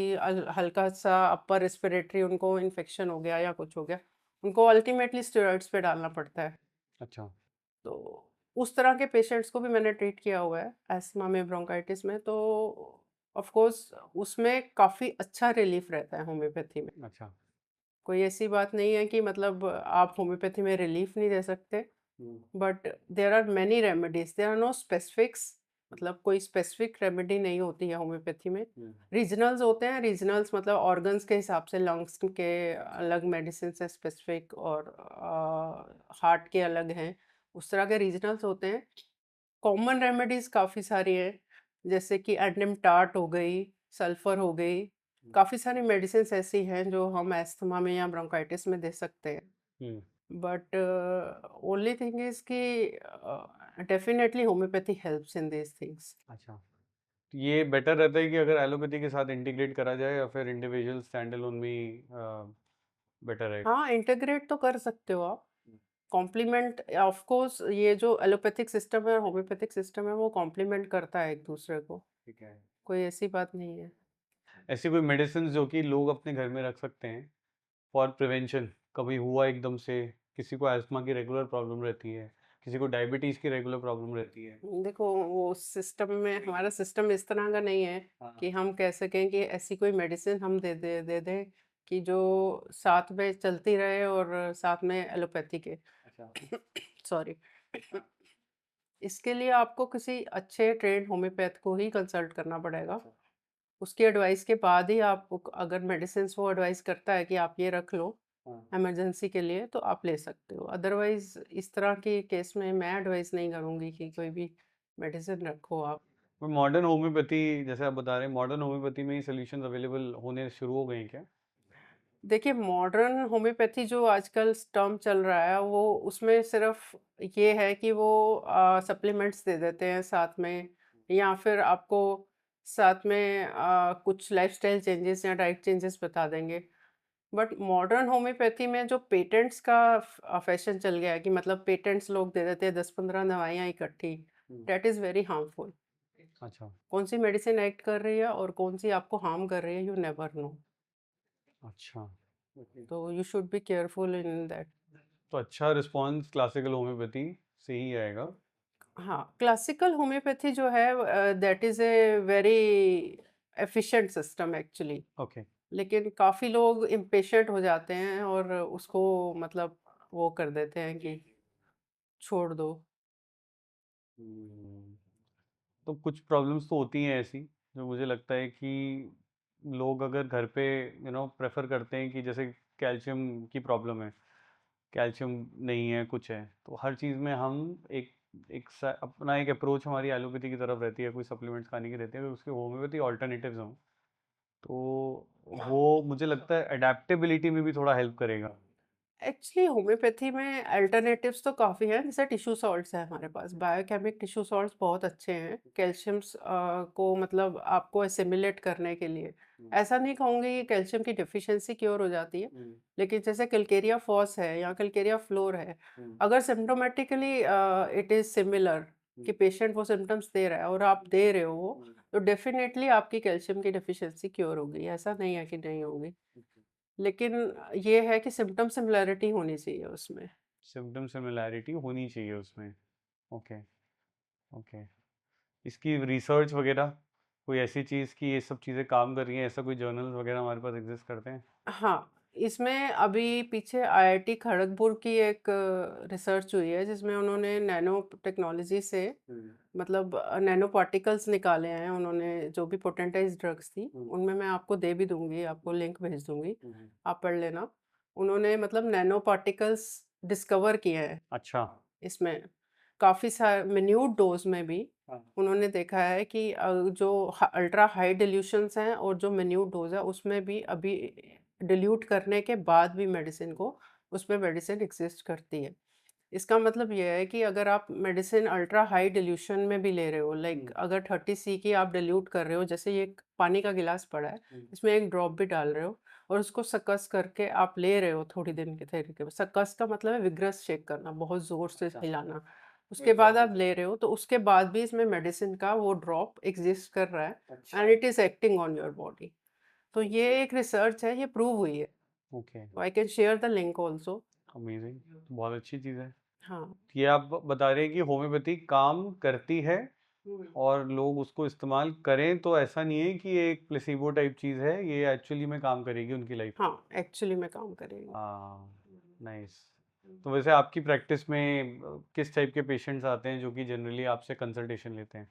हल्का सा अपर रेस्पिरेटरी उनको इन्फेक्शन हो गया या कुछ हो गया, उनको अल्टीमेटली स्टेरॉइड्स पे डालना पड़ता है। अच्छा। तो उस तरह के पेशेंट्स को भी मैंने ट्रीट किया हुआ है एस्थमा में, ब्रोंकाइटिस में। तो ऑफ कोर्स उसमें काफ़ी अच्छा रिलीफ रहता है होम्योपैथी में। अच्छा। कोई ऐसी बात नहीं है कि मतलब आप होम्योपैथी में रिलीफ नहीं दे सकते, hmm, but there are many remedies, there are no specifics. मतलब कोई स्पेसिफिक रेमेडी नहीं होती है होम्योपैथी में। रीजनल्स होते हैं, रीजनल्स मतलब ऑर्गन्स के हिसाब से लंग्स के अलग मेडिसिन है स्पेसिफिक, और हार्ट के अलग हैं। उस तरह के रीजनल्स होते हैं। कॉमन रेमेडीज काफ़ी सारी हैं, जैसे कि एंडम टार्ट हो गई, सल्फर हो गई। काफ़ी सारी मेडिसिन ऐसी हैं जो हम एस्थमा में या ब्रोंकाइटिस में दे सकते हैं। हम्म, बट ओनली थिंग इज कि definitely homeopathy helps in these things. अच्छा, तो ये बेटर रहता है कि अगर एलोपैथी के साथ इंटीग्रेट करा जाए या फिर इंडिविजुअल स्टैंड अलोन में बेटर है? हाँ, इंटीग्रेट तो कर सकते हो आप। कॉम्प्लीमेंट ऑफ कोर्स, ये जो एलोपैथिक सिस्टम है और होम्योपैथिक सिस्टम है वो कॉम्प्लीमेंट करता है एक दूसरे को। ठीक है। कोई ऐसी बात नहीं है। ऐसी कोई मेडिसिन जो कि लोग अपने घर में रख सकते हैं फॉर प्रिवेंशन? कभी हुआ एकदम से, किसी को अस्थमा की रेगुलर प्रॉब्लम रहती है, किसी को डायबिटीज की रेगुलर प्रॉब्लम रहती है। देखो, वो सिस्टम में हमारा सिस्टम इस तरह का नहीं है हाँ। कि हम कह सकें कि ऐसी कोई मेडिसिन हम दे दें कि जो साथ में चलती रहे और साथ में एलोपैथी के। अच्छा। सॉरी। इसके लिए आपको किसी अच्छे ट्रेंड होम्योपैथ को ही कंसल्ट करना पड़ेगा। अच्छा। उसकी एडवाइस के बाद ही आप, अगर मेडिसिन वो एडवाइस करता है कि आप ये रख लो हाँ। इमरजेंसी के लिए, तो आप ले सकते हो। अदरवाइज इस तरह के केस में मैं एडवाइस नहीं करूँगी कि कोई भी मेडिसिन रखो आप। मॉडर्न होम्योपैथी, जैसे आप बता रहे हैं, मॉडर्न होम्योपैथी में ही सॉल्यूशंस अवेलेबल होने शुरू हो गए हैं क्या? देखिए, मॉडर्न होम्योपैथी जो आजकल टर्म चल रहा है वो, उसमें सिर्फ ये है कि वो सप्लीमेंट्स दे देते हैं साथ में, या फिर आपको साथ में कुछ लाइफस्टाइल चेंजेस या डाइट चेंजेस बता देंगे। बट मॉडर्न होम्योपैथी में जो पेटेंट्स का फैशन चल गया है कि मतलब पेटेंट्स लोग दे देते हैं 10-15 दवाइयाँ इकट्ठी, हम्म, दैट इज़ वेरी हार्मफुल। अच्छा। कौन सी मेडिसिन एक्ट कर रही है और कौन सी आपको हार्म कर रही है, यू नेवर नो। अच्छा। ओके। तो you should be careful in that. तो अच्छा रिस्पॉन्स क्लासिकल होम्योपैथी से ही आएगा? हाँ, क्लासिकल होम्योपैथी जो है that is a very efficient system actually. Okay. लेकिन काफ़ी लोग इम्पेशेंट हो जाते हैं और उसको मतलब वो कर देते हैं कि छोड़ दो। हम्म, तो कुछ प्रॉब्लम्स तो होती हैं ऐसी, जो मुझे लगता है कि लोग अगर घर पे प्रेफर करते हैं कि जैसे कैल्शियम की प्रॉब्लम है, कैल्शियम नहीं है, कुछ है, तो हर चीज़ में हम एक अपना एक अप्रोच हमारी एलोपैथी की तरफ रहती है, कोई सप्लीमेंट्स खाने की रहती है, अगर उसके होम्योपैथी ऑल्टरनेटिव्स हों तो वो मुझे लगता है अडेप्टेबिलिटी में भी थोड़ा हेल्प करेगा। एक्चुअली होम्योपैथी में अल्टरनेटिव्स तो काफ़ी हैं, जैसे टिश्यू सॉल्ट्स है हमारे पास, बायोकेमिक टिश्यू सॉल्ट्स बहुत अच्छे हैं कैल्शियम्स को मतलब आपको एसिमिलेट करने के लिए। ऐसा नहीं कहूँगी कि कैल्शियम की डिफिशियंसी क्योर हो जाती है, लेकिन जैसे कलकेरिया फॉस है या कलकेरिया फ्लोर है, अगर सिम्टोमेटिकली इट इज़ सिमिलर, कि पेशेंट वो सिम्टम्स दे रहा है और आप दे रहे हो वो, तो डेफिनेटली आपकी कैल्शियम की डेफिशिएंसी क्योर होगी, ऐसा नहीं है कि नहीं होगी। लेकिन ये है कि सिम्पटम सिमिलैरिटी होनी चाहिए उसमें। सिम्पटम सिमिलैरिटी होनी चाहिए उसमें। Okay, okay. इसकी रिसर्च वगैरह कोई ऐसी चीज़ कि ये सब चीज़ें काम कर रही हैं, ऐसा कोई जर्नल्स वगैरह हमारे पास एग्जिस्ट करते हैं? हाँ, इसमें अभी पीछे आईआईटी खड़गपुर की एक रिसर्च हुई है जिसमें उन्होंने नैनो टेक्नोलॉजी से मतलब नैनो पार्टिकल्स निकाले हैं उन्होंने, जो भी पोटेंटाइज ड्रग्स थी उनमें मैं आपको दे भी दूंगी, आपको लिंक भेज दूंगी, आप पढ़ लेना। उन्होंने मतलब नैनो पार्टिकल्स डिस्कवर किए हैं अच्छा। इसमें, काफ़ी सारे मिन्यूट डोज में भी हाँ। उन्होंने देखा है कि जो अल्ट्रा हाई डिल्यूशंस हैं और जो मिन्यूट डोज है उसमें भी अभी डिल्यूट करने के बाद भी मेडिसिन को, उसमें मेडिसिन एग्जिस्ट करती है। इसका मतलब ये है कि अगर आप मेडिसिन अल्ट्रा हाई डिल्यूशन में भी ले रहे हो, लाइक अगर 30 सी की आप डिल्यूट कर रहे हो, जैसे ये एक पानी का गिलास पड़ा है, इसमें एक ड्रॉप भी डाल रहे हो और उसको सकस करके आप ले रहे हो थोड़ी दिन के तरीके में। सकस का मतलब है विग्रस शेक करना, बहुत ज़ोर से हिलाना। उसके बाद आप ले रहे हो तो उसके बाद भी इसमें मेडिसिन का वो ड्रॉप एग्जिस्ट कर रहा है and it is acting on your body. तो ये एक रिसर्च है, ये प्रूव हुई है। Okay, I can share the link also. Amazing. बहुत अच्छी चीज़ है। हाँ। ये आप बता रहे हैं कि होम्योपैथी काम करती है और लोग उसको इस्तेमाल करें, तो ऐसा नहीं है कि ये एक प्लेसिबो टाइप चीज़ है, ये एक्चुअली में काम करेगी उनकी लाइफ। हाँ, एक्चुअली में काम करेगी। हाँ, नाइस। तो वैसे आपकी प्रैक्टिस में किस टाइप के पेशेंट्स आते हैं जो कि जनरली आपसे कंसल्टेशन लेते हैं?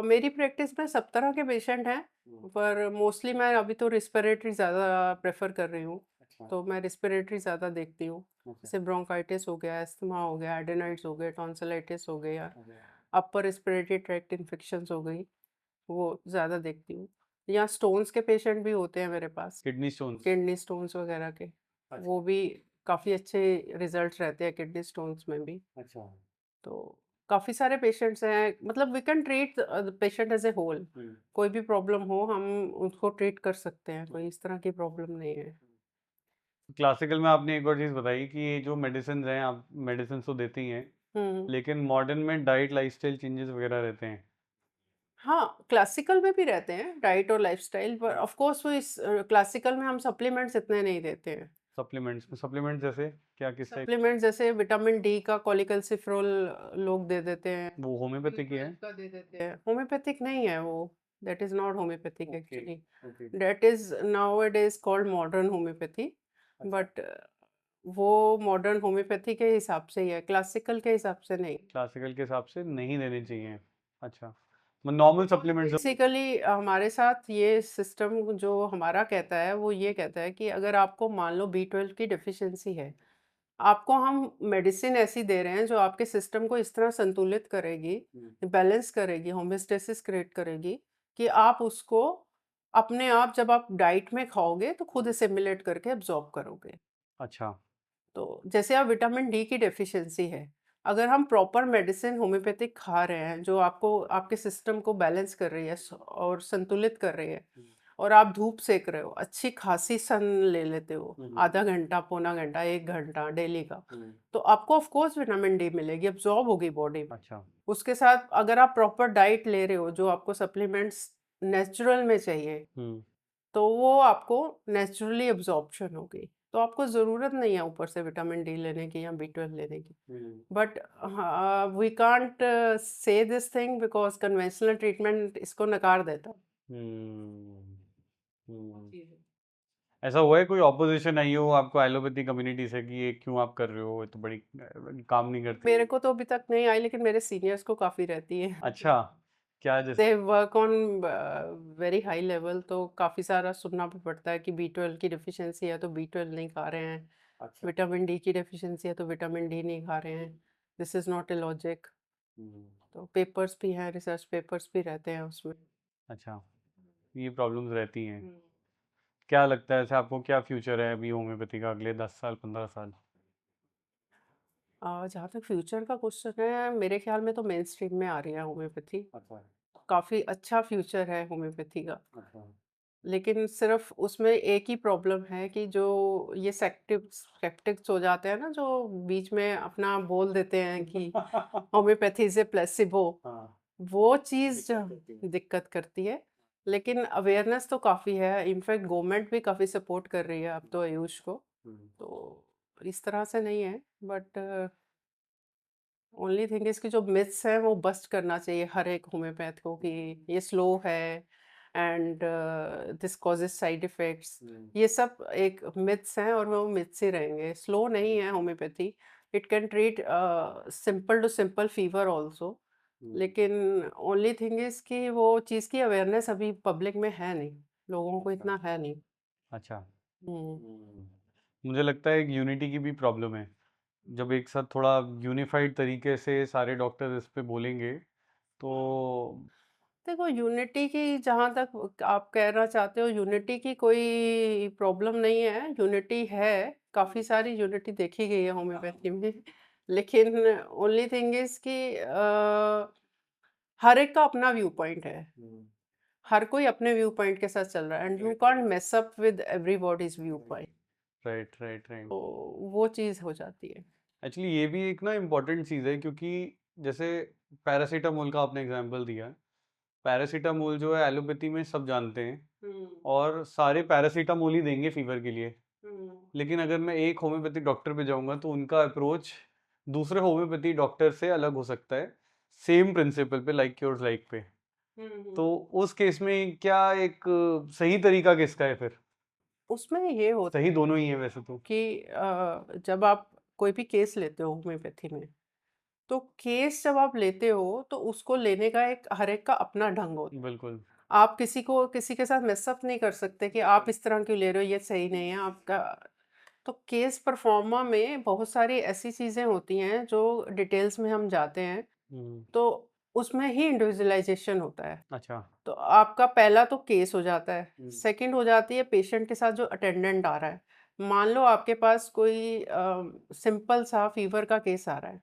मेरी प्रैक्टिस में सब तरह के पेशेंट हैं, पर मोस्टली मैं अभी तो रिस्पिरेटरी ज़्यादा प्रेफर कर रही हूँ। अच्छा। तो मैं रिस्पिरेटरी ज़्यादा देखती हूँ, अच्छा। जैसे ब्रोंकाइटिस हो गया, अस्थमा हो गया, एडेनोइड्स हो गए, टॉन्सिलाइटिस हो गया, Okay. अपर रिस्पिरेटरी ट्रैक्ट इन्फेक्शंस हो गई, वो ज़्यादा देखती हूँ। या स्टोन्स के पेशेंट भी होते हैं मेरे पास, किडनी स्टोन्स। किडनी स्टोन्स वगैरह के, अच्छा। वो भी काफ़ी अच्छे रिजल्ट्स रहते हैं किडनी स्टोन्स में भी। अच्छा। तो काफ़ी सारे पेशेंट्स हैं, मतलब we can treat patient as a whole. कोई भी प्रॉब्लम हो हम उसको ट्रीट कर सकते हैं, कोई इस तरह की प्रॉब्लम नहीं है। क्लासिकल में आपने एक और चीज़ बताई कि ये जो मेडिसिन हैं, आप मेडिसिन तो देती ही हैं, हम्म। लेकिन मॉडर्न में डाइट लाइफस्टाइल चेंजेस वगैरह रहते हैं। हाँ, क्लासिकल में भी रहते हैं डाइट और लाइफस्टाइल, पर ऑफ कोर्स वो इस क्लासिकल में हम सप्लीमेंट्स इतने नहीं देते हैं। सप्लीमेंट्स में, सप्लीमेंट्स जैसे क्या, किस टाइप? सप्लीमेंट्स जैसे विटामिन डी का कॉलिकल्सिफेरोल लोग दे देते हैं, वो होम्योपैथिक ही है? B12 का दे देते हैं। होम्योपैथिक नहीं है वो, that is not homeopathic okay. Actually. Okay. That is now it is called modern homeopathy, but वो मॉडर्न होम्योपैथी के हिसाब से ही है, क्लासिकल के हिसाब से नहीं। क्लासिकल के हिसाब से नहीं देने चाहिए। अच्छा, नॉर्मल सप्लीमेंट्स। बेसिकली हमारे साथ ये सिस्टम जो हमारा कहता है वो ये कहता है कि अगर आपको मान लो B12 की डेफिशिएंसी है, आपको हम मेडिसिन ऐसी दे रहे हैं जो आपके सिस्टम को इस तरह संतुलित करेगी, बैलेंस करेगी, होम्योस्टेसिस क्रिएट करेगी कि आप उसको अपने आप जब आप डाइट में खाओगे तो खुद असिमिलेट करके एब्जॉर्ब करोगे। अच्छा। तो जैसे आप विटामिन डी की डेफिशिएंसी है, अगर हम प्रॉपर मेडिसिन होम्योपैथिक खा रहे हैं जो आपको आपके सिस्टम को बैलेंस कर रही है और संतुलित कर रही है, और आप धूप सेक रहे हो, अच्छी खासी सन ले लेते हो, आधा घंटा, पौना घंटा, 1 घंटा डेली का, तो आपको ऑफ कोर्स विटामिन डी मिलेगी, एब्जॉर्ब होगी बॉडी में। अच्छा। उसके साथ अगर आप प्रॉपर डाइट ले रहे हो जो आपको सप्लीमेंट्स नेचुरल में चाहिए, तो वो आपको नेचुरली एब्जॉर्प्शन होगी, तो आपको ज़रूरत नहीं है ऊपर से विटामिन डी लेने की या B12 लेने की। But we can't say this thing because conventional treatment इसको नकार देता है। हम्म। हम्म। जी है। ऐसा हुआ है कोई ऑपोजिशन आई हो आपको एलोपैथी कम्युनिटी से कि ये क्यों आप कर रहे हो, ये तो बड़ी काम नहीं करती? मेरे को तो अभी तक नहीं आई, लेकिन मेरे सीनियर्स को काफ़ी रहती है। अच्छा, क्या जैसे? They work on very high level, तो काफ़ी सारा सुनना भी पड़ता है कि B12 की डेफिशिएंसी है तो B12 नहीं खा रहे हैं, अच्छा। विटामिन डी की डेफिशिएंसी है तो विटामिन डी नहीं खा रहे हैं, this is not a logic. तो पेपर्स भी हैं, रिसर्च पेपर्स भी रहते हैं उसमें। अच्छा, ये प्रॉब्लम्स रहती हैं। हम्म। क्या लगता है ऐसे आपको, क्या फ्यूचर है अभी होम्योपैथी का अगले 10 साल 15 साल? जहाँ तक फ्यूचर का क्वेश्चन है, मेरे ख्याल में तो मेन स्ट्रीम में आ रही है होम्योपैथी। अच्छा। काफ़ी अच्छा फ्यूचर है होम्योपैथी का। अच्छा। लेकिन सिर्फ उसमें एक ही प्रॉब्लम है कि जो ये स्केप्टिक्स हो जाते हैं ना, जो बीच में अपना बोल देते हैं कि होम्योपैथी से प्लेसिबो, हाँ, वो चीज़ दिक्कत करती है। दिक्कत करती है। लेकिन अवेयरनेस तो काफ़ी है, इनफैक्ट गवर्नमेंट भी काफ़ी सपोर्ट कर रही है अब तो आयुष को। हुँ, तो इस तरह से नहीं है, बट ओनली थिंग इज़ कि जो मिथ्स हैं वो बस्ट करना चाहिए हर एक होम्योपैथ को कि ये स्लो है and this causes side effects. Hmm, ये सब एक मिथ्स हैं और वो मिथ्स ही रहेंगे। स्लो नहीं है homeopathy, it can treat simple to simple fever also. Hmm, लेकिन ओनली थिंग इज़ कि वो चीज़ की अवेयरनेस अभी पब्लिक में है नहीं, लोगों को अच्छा, इतना है नहीं। अच्छा। हुँ। हुँ। मुझे लगता है एक यूनिटी की भी प्रॉब्लम है। जब एक साथ थोड़ा यूनिफाइड तरीके से सारे डॉक्टर इस पे बोलेंगे, तो देखो यूनिटी की जहाँ तक आप कहना चाहते हो, यूनिटी की कोई प्रॉब्लम नहीं है, यूनिटी है, काफ़ी सारी यूनिटी देखी गई है होम्योपैथी में। लेकिन ओनली थिंग इज़ कि हर एक का अपना व्यू पॉइंट है। हुँ, हर कोई अपने व्यू पॉइंट के साथ चल रहा है and you can't mess up with everybody's view point. Right, right, right. तो वो चीज़ हो जाती है। एक्चुअली ये भी एक ना इम्पोर्टेंट चीज़ है, क्योंकि जैसे पैरासिटामोल का आपने एग्जांपल दिया। पैरासिटामोल जो है एलोपैथी में सब जानते हैं हुँ, और सारे पैरासिटामोल ही देंगे फीवर के लिए। हुँ। लेकिन अगर मैं एक होम्योपैथिक डॉक्टर पे जाऊँगा तो उनका अप्रोच दूसरे होम्योपैथी डॉक्टर से अलग हो सकता है, सेम प्रिंसिपल पे, लाइक योर्स लाइक पे। हुँ, तो हुँ। उस केस में क्या एक सही तरीका किसका है फिर? उसमें ये होता सही है दोनों ही है वैसे तो। कि जब आप कोई भी केस लेते हो होम्योपैथी में, तो केस जब आप लेते हो तो उसको लेने का एक हर एक का अपना ढंग होता बिल्कुल। है। आप किसी को किसी के साथ मिक्सअप नहीं कर सकते कि आप इस तरह क्यों ले रहे हो, ये सही नहीं है आपका। तो केस परफॉर्मा में बहुत सारी ऐसी चीज़ें होती हैं जो डिटेल्स में हम जाते हैं, हुँ, तो उसमें ही इंडिविजुअलाइजेशन होता है। अच्छा। तो आपका पहला तो केस हो जाता है, हुँ, सेकंड हो जाती है पेशेंट के साथ जो अटेंडेंट आ रहा है। मान लो आपके पास कोई सिंपल सा फीवर का केस आ रहा है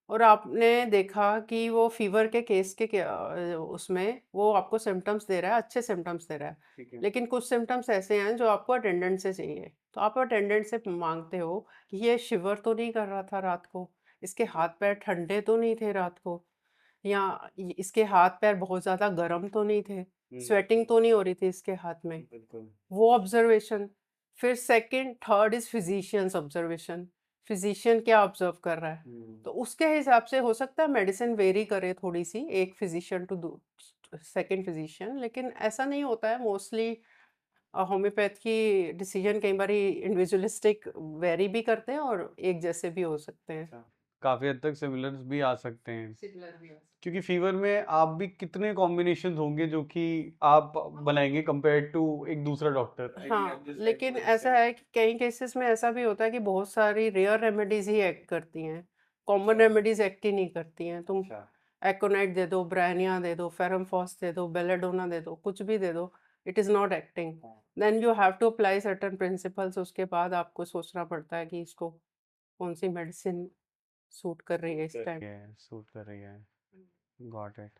और आपने देखा कि वो फीवर के केस के उसमें वो आपको सिम्पटम्स दे रहा है, अच्छे सिम्पटम्स दे रहा है। ठीक है। लेकिन कुछ सिम्पटम्स ऐसे हैं जो आपको अटेंडेंट से चाहिए। तो आप अटेंडेंट से माँगते हो कि ये शिवर तो नहीं कर रहा था रात को, इसके हाथ-पैर ठंडे तो नहीं थे रात को, या इसके हाथ-पैर बहुत ज़्यादा गर्म तो नहीं थे, हुँ, स्वेटिंग तो नहीं हो रही थी इसके हाथ में। बिल्कुल। वो ऑब्जर्वेशन। फिर second third is physicians observation. Physician क्या ऑब्जर्व कर रहा है? हुँ, तो उसके हिसाब से हो सकता है मेडिसिन वेरी करे थोड़ी-सी, एक फिजिशियन टू सेकंड फिजिशियन, लेकिन ऐसा नहीं होता है मोस्टली। होम्योपैथ की डिसीजन कई बारी इंडिविजुअलिस्टिक वेरी भी करते हैं और एक जैसे भी हो सकते हैं। अच्छा। काफ़ी हद तक सिमिलर्स भी आ सकते हैं। सिमिलर भी हो सकते क्योंकि फीवर में आप भी कितने कॉम्बिनेशंस होंगे जो कि आप बनाएँगे कंपेयर्ड टू एक दूसरा डॉक्टर। हैं। हाँ, लेकिन ऐसा है कि कई केसेस में ऐसा भी होता है कि बहुत सारी रेयर रेमेडीज़ ही एक्ट करती हैं। कॉमन अच्छा, रेमेडीज़ एक्ट ही नहीं करती हैं। तुम अच्छा। एकोनाइट दे दो, ब्रायनिया दे दो, फेरमफॉस दे दो, बेलेडोना दे दो, कुछ भी दे दो, इट इज़ नॉट एक्टिंग। हाँ, then you have to apply certain principles, उसके बाद आपको सोचना पड़ता है कि इसको कौन-सी मेडिसिन सूट कर रही है इस टाइम। सूट कर रही है। Got it.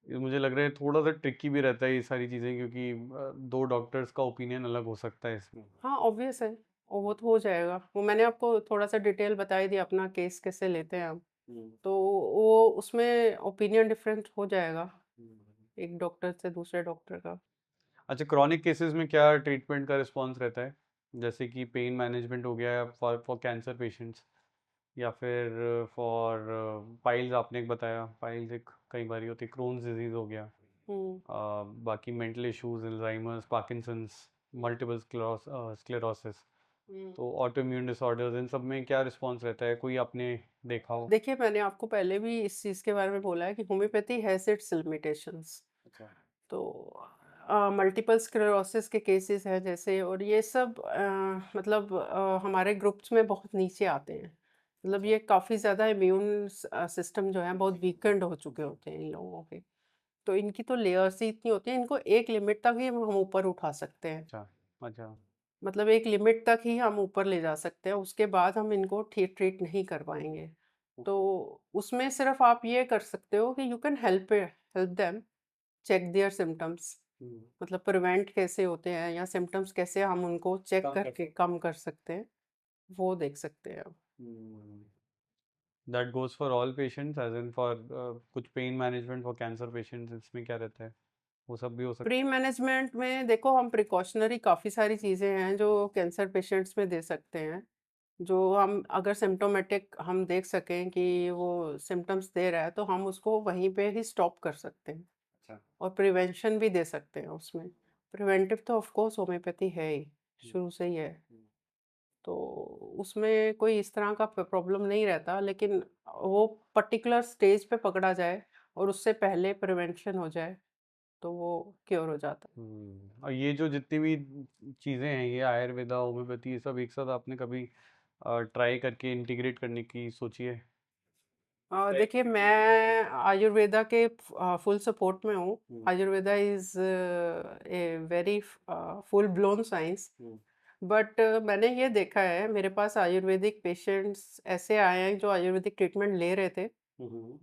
ये मुझे लग रहा है थोड़ा-सा ट्रिकी भी रहता है ये सारी चीज़ें, क्योंकि 2 डॉक्टर्स का ओपिनियन अलग हो सकता है इसमें। हाँ, ऑब्वियस है। और वो तो हो जाएगा। वो मैंने आपको थोड़ा-सा डिटेल बता ही दिया अपना केस कैसे लेते हैं हम। हुँ, तो वो उसमें ओपिनियन डिफरेंट हो जाएगा, हुँ। एक डॉक्टर से दूसरे डॉक्टर का। अच्छा, क्रॉनिक केसेस में क्या ट्रीटमेंट का रिस्पॉन्स रहता है? जैसे कि पेन मैनेजमेंट हो गया फॉर फॉर कैंसर पेशेंट्स, या फिर फॉर पाइल्स, आपने एक बताया, पाइल्स एक कई बारी होती है, क्रोन्स डिजीज़ हो गया। हुँ, बाकी mental issues, Alzheimer's, Parkinson's, multiple sclerosis, hmm. तो ऑटो इम्यून डिसऑर्डर्स, इन सब में क्या रिस्पॉन्स रहता है? कोई आपने देखा हो? देखिए, मैंने आपको पहले भी इस चीज़ के बारे में बोला है कि होम्योपैथी हैज़ इट्स लिमिटेशंस। अच्छा। तो मल्टीपल स्क्लेरोसिस के केसेस हैं जैसे, और ये सब मतलब हमारे ग्रुप्स में बहुत नीचे आते हैं। मतलब अच्छा। ये काफ़ी ज़्यादा इम्यून सिस्टम जो है बहुत वीकेंड हो चुके होते हैं इन लोगों के। तो इनकी तो लेयर्स ही इतनी होती हैं, इनको एक लिमिट तक ही हम ऊपर उठा सकते हैं। अच्छा। अच्छा। मतलब एक लिमिट तक ही हम ऊपर ले जा सकते हैं, उसके बाद हम इनको ठीक ट्रीट नहीं कर पाएँगे। तो उसमें सिर्फ़ आप ये कर सकते हो कि you can help them check their symptoms. मतलब प्रिवेंट कैसे होते हैं या सिम्टम्स कैसे हम उनको चेक कम कर करके सकते कम कर सकते हैं, वो देख सकते हैं आप। That goes for all patients as in for कुछ pain management for cancer patients, इसमें क्या रहता है? वो सब भी हो सकता प्री मैनेजमेंट में देखो हम प्रिकॉशनरी काफ़ी सारी चीज़ें हैं जो कैंसर पेशेंट्स में दे सकते हैं, जो हम अगर सिम्टोमेटिक हम देख सकें कि वो सिम्टम्स दे रहा है तो हम उसको वहीं पे ही स्टॉप कर सकते हैं। अच्छा। और प्रिवेंशन भी दे सकते हैं उसमें। प्रिवेंटिव तो ऑफ कोर्स होम्योपैथी है ही, शुरू से ही है। तो उसमें कोई इस तरह का प्रॉब्लम नहीं रहता, लेकिन वो पर्टिकुलर स्टेज पे पकड़ा जाए और उससे पहले प्रिवेंशन हो जाए तो वो क्योर हो जाता है। और ये जो जितनी भी चीज़ें हैं, ये आयुर्वेदा, होम्योपैथी, ये सब एक साथ आपने कभी ट्राई करके इंटीग्रेट करने की सोची है? देखिए मैं आयुर्वेदा के फुल सपोर्ट में हूँ। Ayurveda is a very full blown science. But मैंने ये देखा है, मेरे पास आयुर्वेदिक पेशेंट्स ऐसे आए हैं जो आयुर्वेदिक ट्रीटमेंट ले रहे थे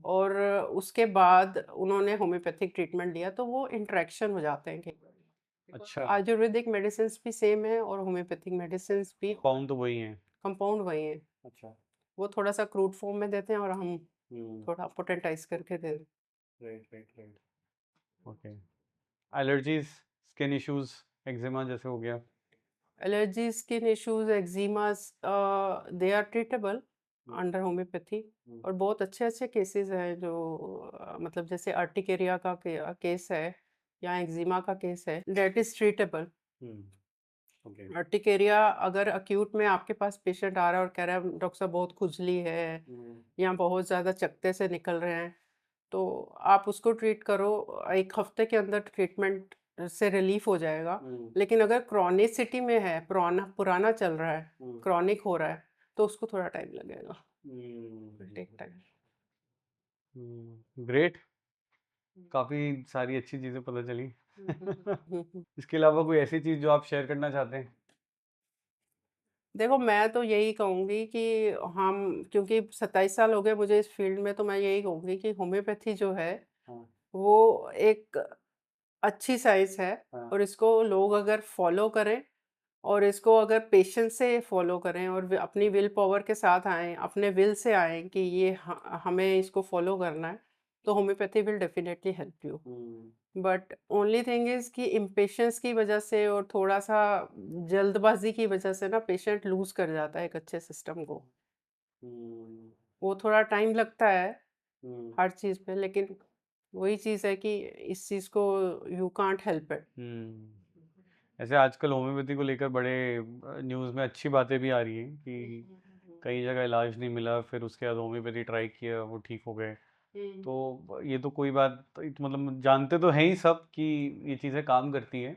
और उसके बाद उन्होंने होम्योपैथिक ट्रीटमेंट लिया, तो वो इंटरेक्शन हो जाते हैं कई बार। अच्छा। आयुर्वेदिक मेडिसिन भी सेम है और होम्योपैथिक मेडिसिन भी पाउंड तो वही है। कंपाउंड वही है। अच्छा। वो थोड़ा सा क्रूड फॉर्म में देते हैं और हम हम्म। थोड़ा पोटेंटाइज करके दे देते हैं। Right right right. Okay. Allergies, skin issues, eczema जैसे हो गया। Allergy, skin issues, eczemas, they are treatable under homeopathy. और बहुत अच्छे अच्छे केसेस हैं जो मतलब जैसे अर्टिकेरिया का केस है या एक्जिमा का केस है, that is treatable. Okay. Urticaria अगर अक्यूट में आपके पास पेशेंट आ रहा है और कह रहा है डॉक्टर साहब बहुत खुजली है या बहुत ज़्यादा चकत्ते से निकल रहे हैं, तो आप उसको ट्रीट करो, 1 हफ्ते के अंदर ट्रीटमेंट से रिलीफ हो जाएगा। लेकिन अगर क्रॉनिसिटी में है, पुराना पुराना चल रहा है, क्रॉनिक हो रहा है, तो उसको थोड़ा टाइम लगेगा, टेक टाइम। ग्रेट। काफ़ी सारी अच्छी चीज़ें पता चली। इसके अलावा कोई ऐसी चीज़ जो आप शेयर करना चाहते हैं? देखो मैं तो यही कहूँगी कि हम, क्योंकि 27 साल हो गए मुझे इस फील्ड में, तो मैं यही कहूँगी कि होम्योपैथी जो है हाँ। वो एक अच्छी साइंस है। हाँ। और इसको लोग अगर फॉलो करें और इसको अगर पेशेंस से फॉलो करें और अपनी विल पावर के साथ आएँ, अपने विल से आएँ कि ये हमें इसको फॉलो करना है, तो homeopathy will definitely help you. But only thing is कि इम्पेशंस की वजह से और थोड़ा-सा जल्दबाज़ी की वजह से ना पेशेंट लूज़ कर जाता है एक अच्छे सिस्टम को। वो थोड़ा टाइम लगता है हर चीज़ पे, लेकिन वही चीज़ है कि इस चीज़ को यू कांट हेल्प इट। ऐसे आजकल होम्योपैथी को लेकर बड़े न्यूज़ में अच्छी बातें भी आ रही हैं कि कई जगह इलाज नहीं मिला, फिर उसके बाद होम्योपैथी ट्राई किया, वो ठीक हो गए। तो ये तो कोई बात, तो मतलब जानते तो हैं ही सब कि ये चीज़ें काम करती हैं।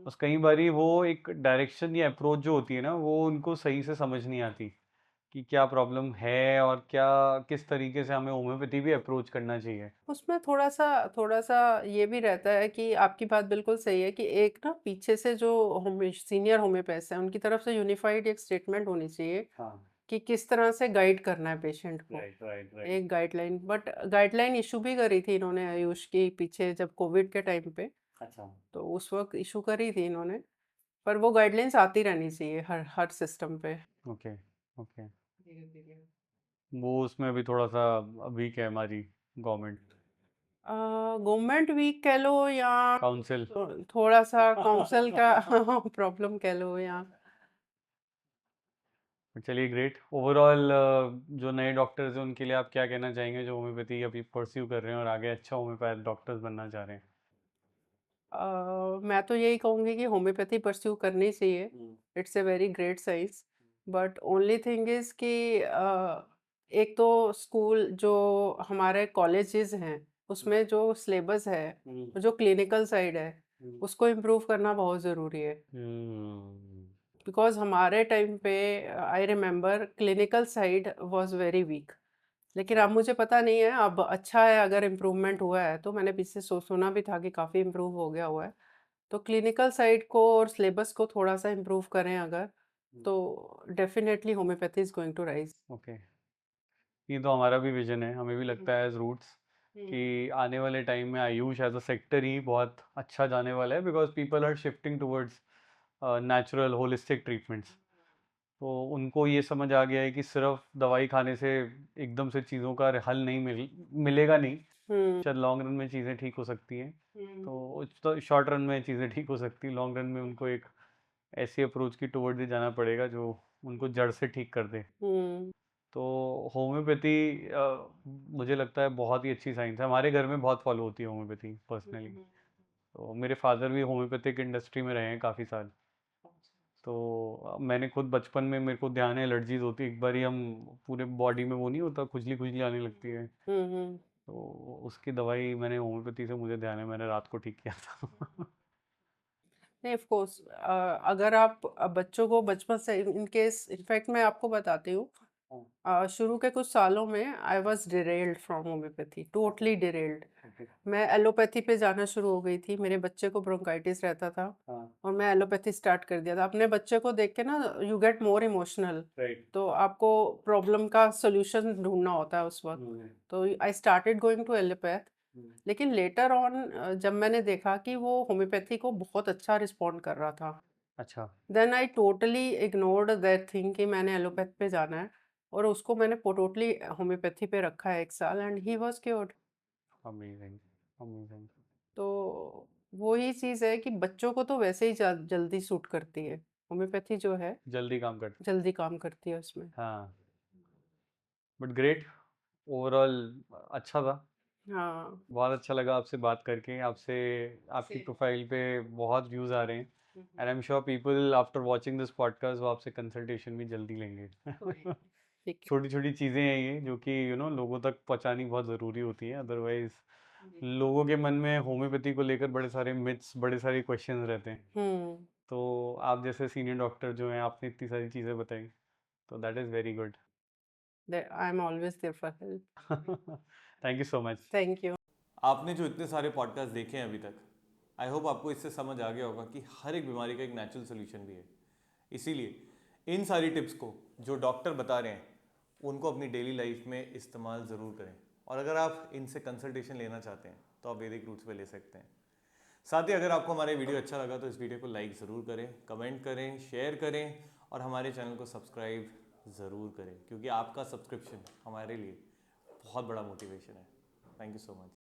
बस कई बारी वो एक डायरेक्शन या अप्रोच जो होती है ना, वो उनको सही से समझ नहीं आती कि क्या प्रॉब्लम है और क्या, किस तरीके से हमें होम्योपैथी भी अप्रोच करना चाहिए। उसमें थोड़ा-सा ये भी रहता है कि आपकी बात बिल्कुल सही है कि एक ना पीछे से जो सीनियर होम्योपैथ्स हैं, उनकी तरफ से यूनिफाइड एक स्टेटमेंट होनी चाहिए हाँ। कि किस तरह से गाइड करना है पेशेंट को। Right right right. एक गाइडलाइन, बट गाइडलाइन इशू भी करी थी इन्होंने आयुष की पीछे जब कोविड के टाइम पे, अच्छा। तो उस वक़्त इशू करी थी इन्होंने। पर वो गाइडलाइंस आती रहनी चाहिए हर हर सिस्टम पे। Okay okay. धीरे-धीरे। वो उसमें भी थोड़ा सा वीक है हमारी गवर्नमेंट गवर्नमेंट वीक कह लो या काउंसिल। थोड़ा-सा काउंसिल का प्रॉब्लम कह लो या चलिए ग्रेट। ओवरऑल जो नए डॉक्टर्स हैं उनके लिए आप क्या कहना चाहेंगे, जो होम्योपैथी अभी परस्यू कर रहे हैं और आगे अच्छा होम्योपैथ डॉक्टर्स बनना चाह रहे हैं? मैं तो यही कहूँगी कि होम्योपैथी परस्यू करनी चाहिए। It's a very great science. But only thing is कि एक तो स्कूल जो हमारे कॉलेजेस हैं, उसमें जो सिलेबस है, जो क्लिनिकल साइड है, उसको इम्प्रूव करना बहुत ज़रूरी है। बिकॉज़ हमारे टाइम पे I remember clinical side was very weak. लेकिन अब मुझे पता नहीं है, अब अच्छा है अगर इम्प्रूवमेंट हुआ है, तो मैंने पीछे सुना भी था कि काफ़ी इम्प्रूव हो गया हुआ है। तो क्लिनिकल साइड को और सिलेबस को थोड़ा-सा इम्प्रूव करें अगर, तो definitely homeopathy is going to rise. Okay. ये तो हमारा भी विजन है, हमें भी लगता है एज रूट्स कि आने वाले टाइम में आयुष एज अ सेक्टर ही बहुत अच्छा जाने वाला है, because people are shifting towards natural holistic treatments. तो उनको ये समझ आ गया है कि सिर्फ दवाई खाने से एकदम से चीज़ों का हल नहीं मिलेगा नहीं। शायद लॉन्ग रन में चीज़ें ठीक हो सकती हैं। तो शॉर्ट रन में चीज़ें ठीक हो सकती हैं, लॉन्ग रन में उनको एक ऐसी अप्रोच की टुवर्ड्स ही जाना पड़ेगा जो उनको जड़ से ठीक कर दे। तो होम्योपैथी मुझे लगता है बहुत ही अच्छी साइंस है, हमारे घर में बहुत फॉलो होती है होम्योपैथी पर्सनली। तो मेरे फादर भी होम्योपैथिक इंडस्ट्री में रहे हैं काफ़ी साल। तो मैंने खुद बचपन में, मेरे को ध्यान है एलर्जीज होती, एक बार ही हम पूरे बॉडी में वो नहीं होता, खुजली खुजली आने लगती है। तो उसकी दवाई मैंने होम्योपैथी से, मुझे ध्यान है मैंने रात को ठीक किया था। नहीं, ऑफ कोर्स अगर आप बच्चों को बचपन से, इन केस इनफैक्ट मैं आपको बताती हूँ, शुरू के कुछ सालों में I was derailed from homeopathy, totally derailed. मैं एलोपैथी पे जाना शुरू हो गई थी, मेरे बच्चे को ब्रोंकाइटिस रहता था हाँ, और मैं एलोपैथी स्टार्ट कर दिया था। अपने बच्चे को देख के ना you get more emotional, right. तो आपको प्रॉब्लम का सोल्यूशन ढूंढना होता है उस वक्त। तो I started going to allopath. लेकिन लेटर ऑन जब मैंने देखा कि वो होम्योपैथी को बहुत अच्छा रिस्पॉन्ड कर रहा था, अच्छा। Then I totally ignored that thing कि मैंने एलोपैथ पे जाना है, और उसको मैंने टोटली होम्योपैथी पे रखा है 1 साल, and he was cured. Amazing, amazing. तो वो ही चीज़ है कि बच्चों को तो वैसे ही जल्दी सूट करती है होम्योपैथी जो है, जल्दी काम करते। जल्दी काम करती है उसमें। हाँ, बट ग्रेट, ओवरऑल अच्छा था। हाँ। बहुत अच्छा लगा आपसे बात करके, आपसे, आपकी Same. प्रोफाइल पे बहुत व्यूज़ आ रहे हैं, and I am sure people after watching this podcast वो आपसे कंसल्टेशन भी जल्दी लेंगे। ठीक है। छोटी छोटी चीज़ें हैं ये जो कि लोगों तक पहुंचानी बहुत ज़रूरी होती है, अदरवाइज लोगों के मन में होम्योपैथी को लेकर बड़े सारे मिथ्स, बड़े सारे क्वेश्चंस रहते हैं। हम्म। तो आप जैसे सीनियर डॉक्टर जो हैं, आपने इतनी सारी चीज़ें बताई, तो that is very good. I am always there for help. Thank you so much. Thank you. आपने जो इतने सारे पॉडकास्ट देखे हैं अभी तक, आई होप आपको इससे समझ आ गया होगा कि हर एक बीमारी का एक नेचुरल सोल्यूशन भी है। इसीलिए इन सारी टिप्स को जो डॉक्टर बता रहे हैं उनको अपनी डेली लाइफ में इस्तेमाल ज़रूर करें, और अगर आप इनसे कंसल्टेशन लेना चाहते हैं तो आप वैदिक रूट्स पे ले सकते हैं। साथ ही अगर आपको हमारा वीडियो अच्छा लगा तो इस वीडियो को लाइक ज़रूर करें, कमेंट करें, शेयर करें, और हमारे चैनल को सब्सक्राइब ज़रूर करें, क्योंकि आपका सब्सक्रिप्शन हमारे लिए बहुत बड़ा मोटिवेशन है। Thank you so much.